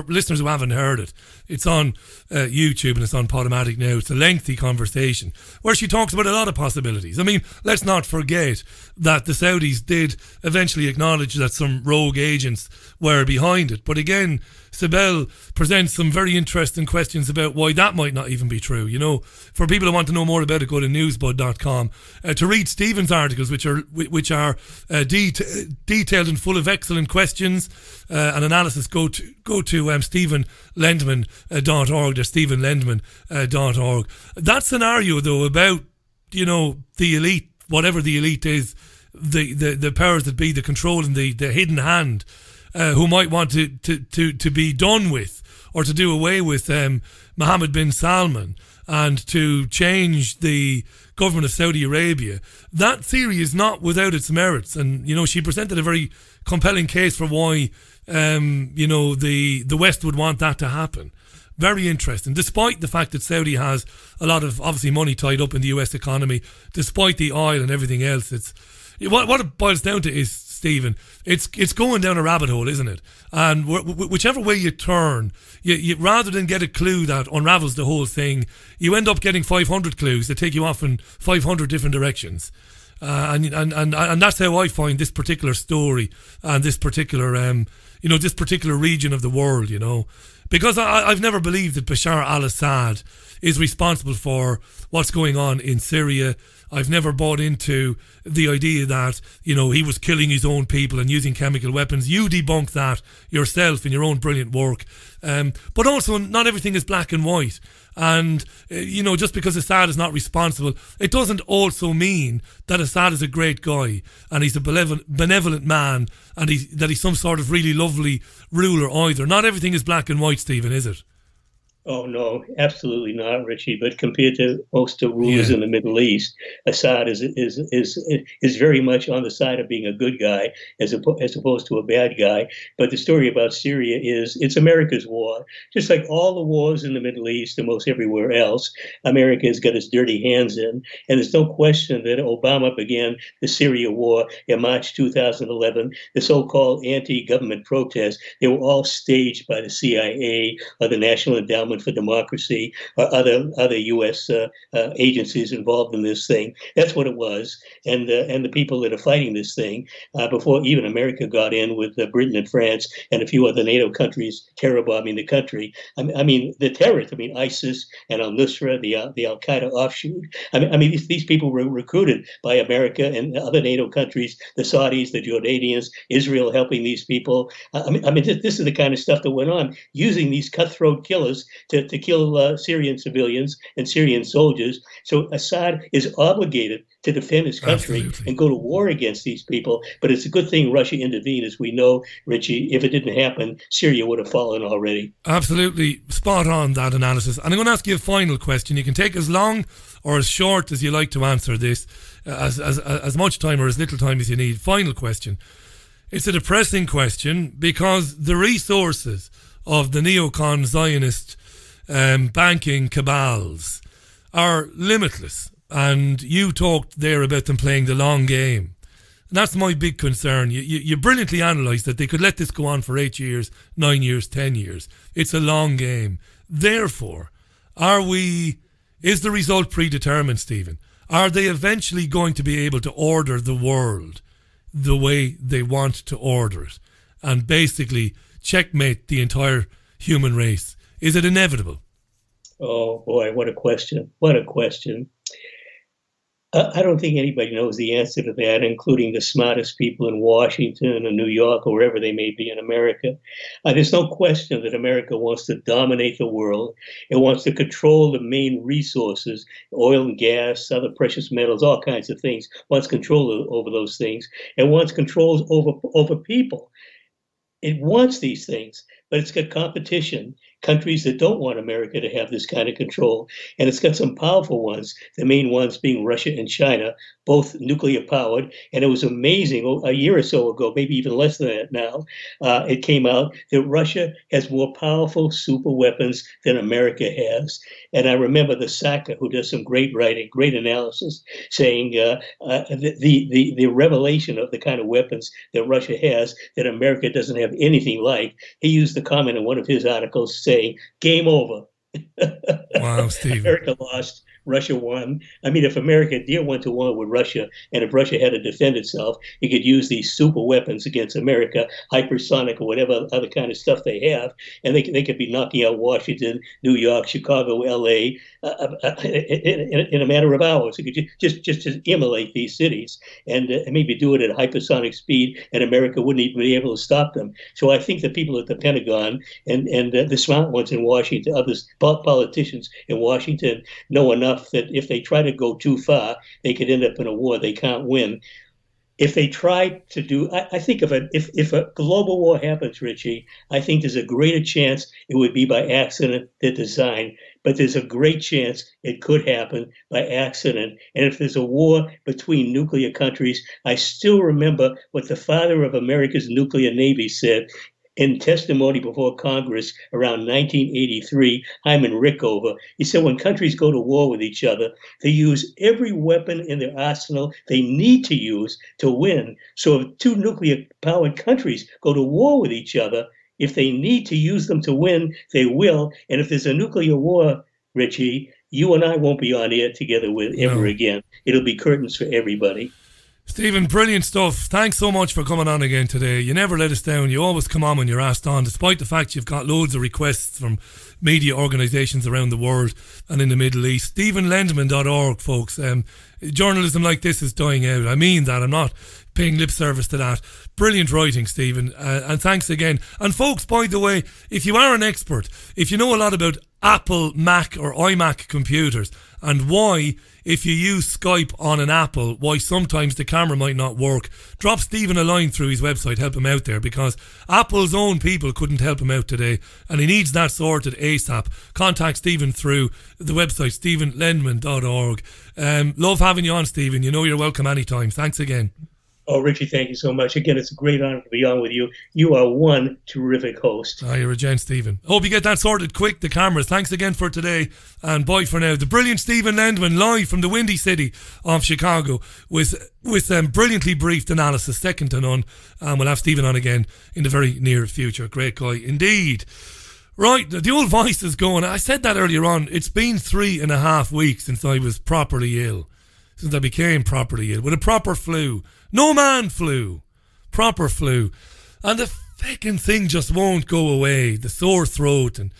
listeners who haven't heard it, it's on YouTube and it's on Podomatic now. It's a lengthy conversation where she talks about a lot of possibilities. I mean, let's not forget that the Saudis did eventually acknowledge that some rogue agents were behind it. But again, Sibel presents some very interesting questions about why that might not even be true. You know, for people who want to know more about it, go to newsbud.com to read Stephen's articles, which are detailed and full of excellent questions and analysis. Go to Stephen Lendman.org. There's StephenLendman.org. That scenario though about the elite, whatever the elite is, the powers that be, the control and the hidden hand. Who might want to be done with or to do away with Mohammed bin Salman and to change the government of Saudi Arabia. That theory is not without its merits, and she presented a very compelling case for why the West would want that to happen. Very interesting, despite the fact that Saudi has a lot of obviously money tied up in the US economy, despite the oil and everything else. It's what it boils down to is, Stephen, it's going down a rabbit hole, isn't it? And whichever way you turn, you rather than get a clue that unravels the whole thing, you end up getting 500 clues that take you off in 500 different directions. And that's how I find this particular story and this particular this particular region of the world. Because I've never believed that Bashar al-Assad is responsible for what's going on in Syria. I've never bought into the idea that, he was killing his own people and using chemical weapons. You debunk that yourself in your own brilliant work. But also, not everything is black and white. And, just because Assad is not responsible, it doesn't also mean that Assad is a great guy and he's a benevolent man and that he's some sort of really lovely ruler either. Not everything is black and white, Stephen, is it? Oh, no, absolutely not, Richie. But compared to most of the rulers in the Middle East, Assad is very much on the side of being a good guy as opposed to a bad guy. But the story about Syria is it's America's war. Just like all the wars in the Middle East and most everywhere else, America has got its dirty hands in. And there's no question that Obama began the Syria war in March 2011. The so-called anti-government protests, they were all staged by the CIA or the National Endowment Endowment for Democracy or other U.S. Agencies involved in this thing. That's what it was. And the people that are fighting this thing, before even America got in with Britain and France and a few other NATO countries terror bombing the country. I mean, the terrorists, ISIS and al-Nusra, the Al-Qaeda offshoot. These people were recruited by America and other NATO countries, the Saudis, the Jordanians, Israel helping these people. This is the kind of stuff that went on, using these cutthroat killers to kill Syrian civilians and Syrian soldiers. So Assad is obligated to defend his country and go to war against these people. But it's a good thing Russia intervened. As we know, Richie, if it didn't happen, Syria would have fallen already. Absolutely spot on, that analysis. And I'm going to ask you a final question. You can take as long or as short as you like to answer this, as much time or as little time as you need. Final question. It's a depressing question because the resources of the neocon Zionist banking cabals are limitless. And you talked there about them playing the long game. And that's my big concern. You brilliantly analysed that they could let this go on for 8 years, 9 years, 10 years. It's a long game. Therefore, is the result predetermined, Stephen? Are they eventually going to be able to order the world the way they want to order it and basically checkmate the entire human race? Is it inevitable? Oh, boy, what a question. What a question. I don't think anybody knows the answer to that, including the smartest people in Washington or New York or wherever they may be in America. There's no question that America wants to dominate the world. It wants to control the main resources, oil and gas, other precious metals, all kinds of things. Wants control over those things. It wants controls over people. It wants these things, but it's got competition. Countries that don't want America to have this kind of control. And it's got some powerful ones, the main ones being Russia and China, both nuclear powered. And it was amazing, a year or so ago, maybe even less than that now, it came out that Russia has more powerful super weapons than America has. And I remember the Saga, who does some great writing, great analysis, saying the revelation of the kind of weapons that Russia has that America doesn't have anything like. He used the comment in one of his articles saying, game over. Wow, Steve. America lost, Russia won. If America went to war with Russia, and if Russia had to defend itself, it could use these super weapons against America, hypersonic or whatever other kind of stuff they have, and they could be knocking out Washington, New York, Chicago, L.A. In a matter of hours. It could just immolate these cities and maybe do it at hypersonic speed, and America wouldn't even be able to stop them. So I think the people at the Pentagon and the smart ones in Washington, others politicians in Washington, know enough that if they try to go too far, they could end up in a war they can't win. If they try to do, I think if a global war happens, Richie, I think there's a greater chance it would be by accident than design. But there's a great chance it could happen by accident. And if there's a war between nuclear countries, I still remember what the father of America's nuclear navy said in testimony before Congress around 1983, Hyman Rickover. He said when countries go to war with each other, they use every weapon in their arsenal they need to use to win. So if two nuclear-powered countries go to war with each other, if they need to use them to win, they will. And if there's a nuclear war, Richie, you and I won't be on air together ever again. It'll be curtains for everybody. Stephen, brilliant stuff. Thanks so much for coming on again today. You never let us down. You always come on when you're asked on, despite the fact you've got loads of requests from media organisations around the world and in the Middle East. StephenLendman.org, folks. Journalism like this is dying out. I mean that. I'm not paying lip service to that. Brilliant writing, Stephen. And thanks again. And folks, by the way, if you are an expert, if you know a lot about Apple, Mac or iMac computers and why, if you use Skype on an Apple, why sometimes the camera might not work, drop Stephen a line through his website, help him out there, because Apple's own people couldn't help him out today and he needs that sorted ASAP. Contact Stephen through the website StephenLendman.org. Love having you on, Stephen. You know you're welcome anytime. Thanks again. Oh, Richie, thank you so much. Again, it's a great honor to be on with you. You are one terrific host. You're a gent, Stephen. Hope you get that sorted quick, the cameras. Thanks again for today, and bye for now. The brilliant Stephen Lendman, live from the windy city of Chicago, with brilliantly briefed analysis, second to none. And we'll have Stephen on again in the very near future. Great guy indeed. Right, the old voice is going. I said that earlier on. It's been 3.5 weeks since I was properly ill. Since I became properly ill. With a proper flu. No man flu. Proper flu. And the fucking thing just won't go away. The sore throat and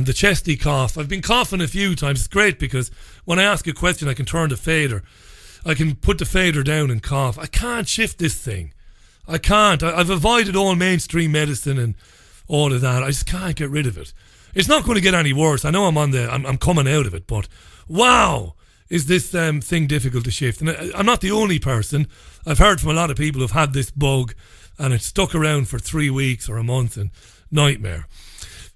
the chesty cough. I've been coughing a few times. It's great because when I ask a question, I can turn the fader. I can put the fader down and cough. I can't shift this thing. I can't. I've avoided all mainstream medicine and all of that. I just can't get rid of it. It's not going to get any worse. I know I'm coming out of it, but wow, is this thing difficult to shift? And I'm not the only person. I've heard from a lot of people who've had this bug and it's stuck around for 3 weeks or a month and nightmare.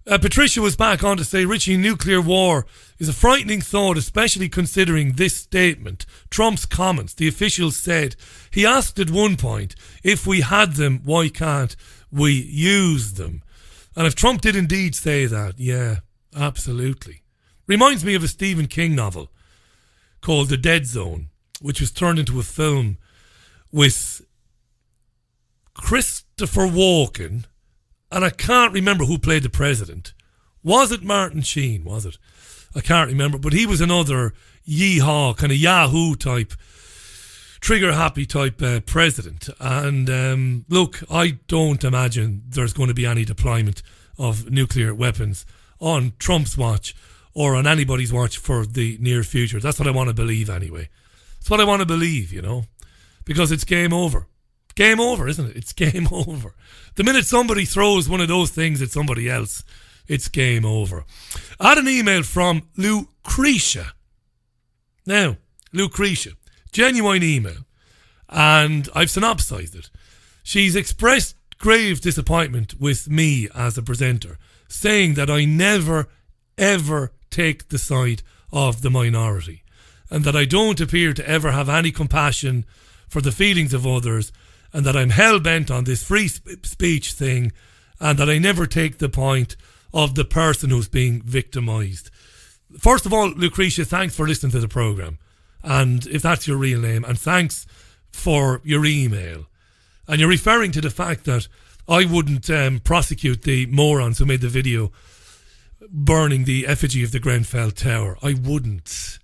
Patricia was back on to say, Richie, nuclear war is a frightening thought, especially considering this statement. Trump's comments, the officials said, he asked at one point, if we had them, why can't we use them? And if Trump did indeed say that, yeah, absolutely. Reminds me of a Stephen King novel called The Dead Zone, which was turned into a film with Christopher Walken, and I can't remember who played the president. Was it Martin Sheen? Was it? I can't remember, but he was another yeehaw, kind of Yahoo type, trigger-happy type president. And look, I don't imagine there's going to be any deployment of nuclear weapons on Trump's watch or on anybody's watch for the near future. That's what I want to believe anyway. That's what I want to believe, you know, because it's game over. Game over, isn't it? It's game over. The minute somebody throws one of those things at somebody else, it's game over. I had an email from Lucretia. Now, Lucretia, genuine email, and I've synopsized it. She's expressed grave disappointment with me as a presenter, saying that I never, ever take the side of the minority, and that I don't appear to ever have any compassion for the feelings of others, and that I'm hell-bent on this free speech thing, and that I never take the point of the person who's being victimised. First of all, Lucretia, thanks for listening to the programme. And if that's your real name, and thanks for your email. And you're referring to the fact that I wouldn't prosecute the morons who made the video burning the effigy of the Grenfell Tower. I wouldn't.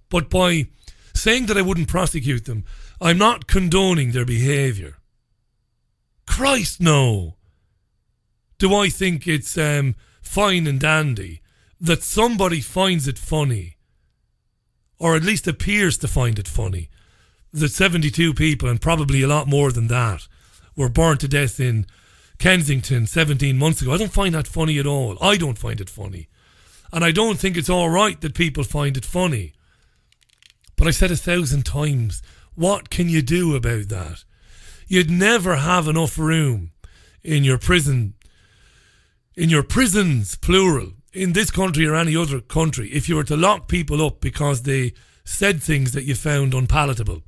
But by saying that I wouldn't prosecute them, I'm not condoning their behaviour. Christ, no. Do I think it's fine and dandy that somebody finds it funny, or at least appears to find it funny, that 72 people, and probably a lot more than that, were burned to death in Kensington 17 months ago? I don't find that funny at all. I don't find it funny. And I don't think it's all right that people find it funny. But I've said 1,000 times, what can you do about that? You'd never have enough room in your prison, in your prisons, plural, in this country or any other country, if you were to lock people up because they said things that you found unpalatable,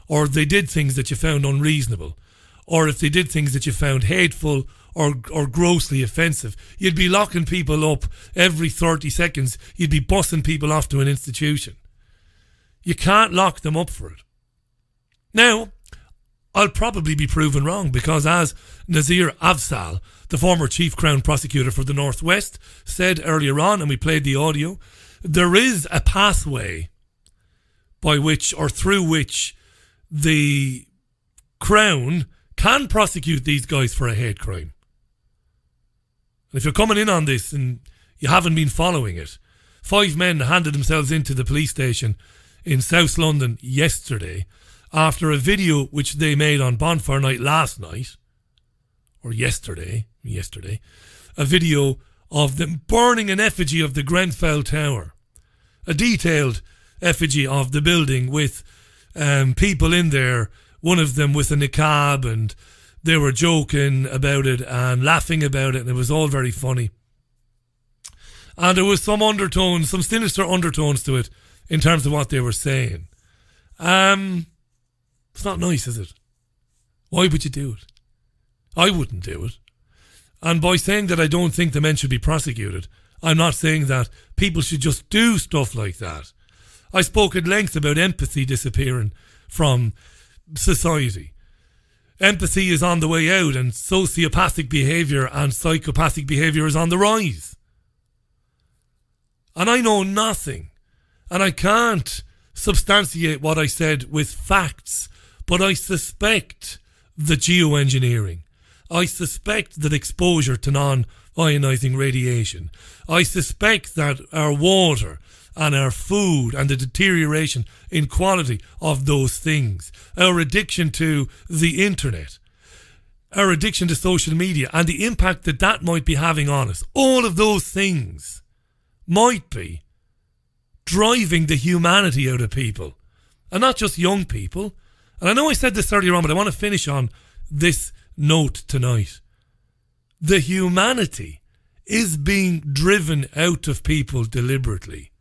or they did things that you found unreasonable, or if they did things that you found hateful or grossly offensive. You'd be locking people up every 30 seconds. You'd be bussing people off to an institution. You can't lock them up for it. Now, I'll probably be proven wrong, because as Nazir Afzal, the former chief Crown prosecutor for the Northwest, said earlier on, and we played the audio, there is a pathway by which, or through which, the Crown can prosecute these guys for a hate crime. And if you're coming in on this and you haven't been following it, 5 men handed themselves into the police station in South London yesterday after a video which they made on Bonfire Night last night, or yesterday, a video of them burning an effigy of the Grenfell Tower, a detailed effigy of the building with people in there, one of them with a niqab, and they were joking about it and laughing about it, and it was all very funny. And there was some undertones, some sinister undertones to it in terms of what they were saying. It's not nice, is it? Why would you do it? I wouldn't do it. And by saying that I don't think the men should be prosecuted, I'm not saying that people should just do stuff like that. I spoke at length about empathy disappearing from society. empathy is on the way out and sociopathic behaviour and psychopathic behaviour is on the rise. And I know nothing, and I can't substantiate what I said with facts, but I suspect that geoengineering, I suspect that exposure to non-ionising radiation, I suspect that our water and our food and the deterioration in quality of those things, our addiction to the internet, our addiction to social media and the impact that that might be having on us, all of those things might be driving the humanity out of people, and not just young people. And I know I said this earlier on, but I want to finish on this note tonight. The humanity is being driven out of people deliberately.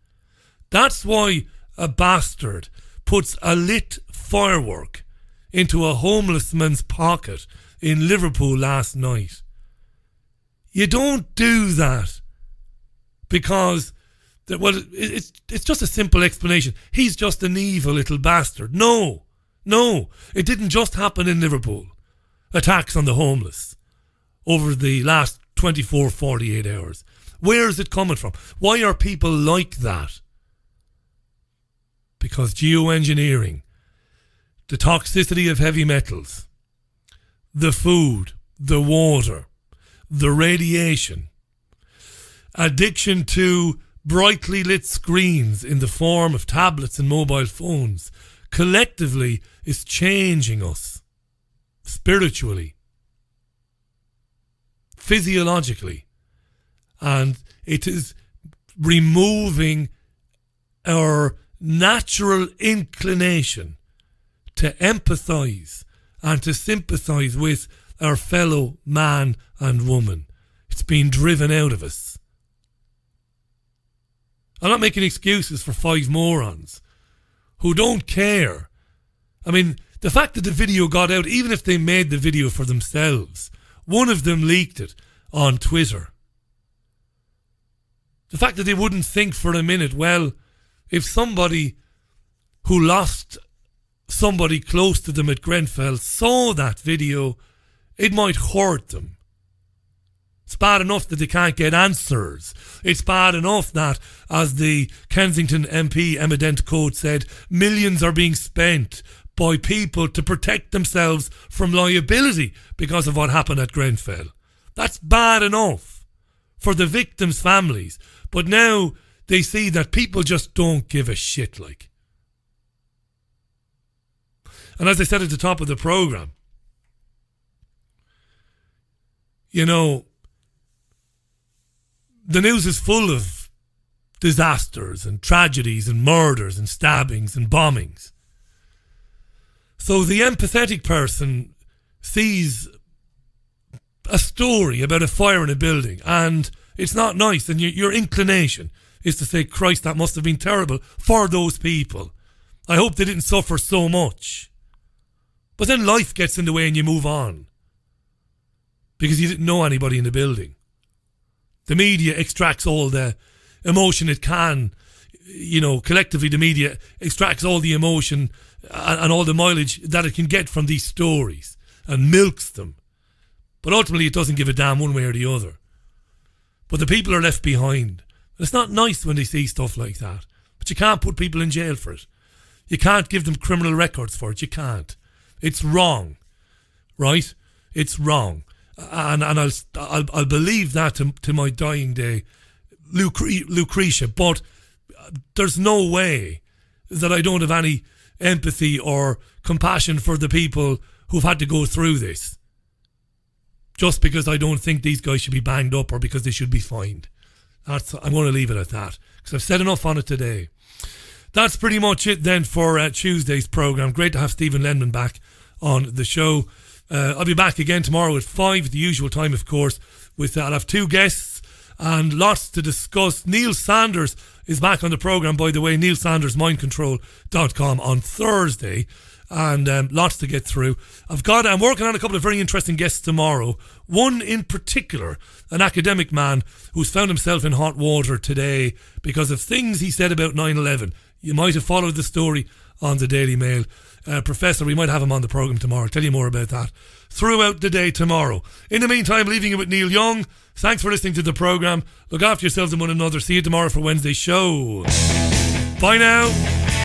That's why a bastard puts a lit firework into a homeless man's pocket in Liverpool last night. You don't do that because, well, it's just a simple explanation. He's just an evil little bastard. No, it didn't just happen in Liverpool. Attacks on the homeless over the last 24, 48 hours. Where is it coming from? Why are people like that? Because geoengineering, the toxicity of heavy metals, the food, the water, the radiation, addiction to brightly lit screens in the form of tablets and mobile phones, collectively is changing us spiritually, physiologically, and it is removing our natural inclination to empathise and to sympathise with our fellow man and woman. It's been driven out of us. I'm not making excuses for five morons who don't care. I mean, the fact that the video got out, even if they made the video for themselves, one of them leaked it on Twitter. The fact that they wouldn't think for a minute, well, if somebody who lost somebody close to them at Grenfell saw that video, it might hurt them. It's bad enough that they can't get answers. It's bad enough that, as the Kensington MP Emma Dent-Coate said, millions are being spent by people to protect themselves from liability because of what happened at Grenfell. That's bad enough for the victims' families. But now they see that people just don't give a shit, like. And as I said at the top of the programme, you know, the news is full of disasters and tragedies and murders and stabbings and bombings. So the empathetic person sees a story about a fire in a building and it's not nice, and your inclination is to say, Christ, that must have been terrible for those people. I hope they didn't suffer so much. But then life gets in the way and you move on because you didn't know anybody in the building. The media extracts all the emotion it can. You know, collectively the media extracts all the emotion and all the mileage that it can get from these stories and milks them. But ultimately it doesn't give a damn one way or the other. But the people are left behind. It's not nice when they see stuff like that. But you can't put people in jail for it. You can't give them criminal records for it. You can't. It's wrong. Right? It's wrong. And I'll believe that to my dying day, Lucretia. But there's no way that I don't have any empathy or compassion for the people who've had to go through this. Just because I don't think these guys should be banged up or because they should be fined. I'm going to leave it at that because I've said enough on it today. That's pretty much it then for Tuesday's programme. Great to have Stephen Lendman back on the show. I'll be back again tomorrow at 5, the usual time, of course. I'll have 2 guests and lots to discuss. Neil Sanders is back on the programme, by the way. NeilSandersMindControl.com on Thursday. And lots to get through. I'm working on a couple of very interesting guests tomorrow. One in particular, an academic man who's found himself in hot water today because of things he said about 9/11. You might have followed the story on the Daily Mail. Professor, we might have him on the programme tomorrow. I'll tell you more about that throughout the day tomorrow. In the meantime, leaving you with Neil Young. Thanks for listening to the programme. Look after yourselves and one another. See you tomorrow for Wednesday's show. Bye now.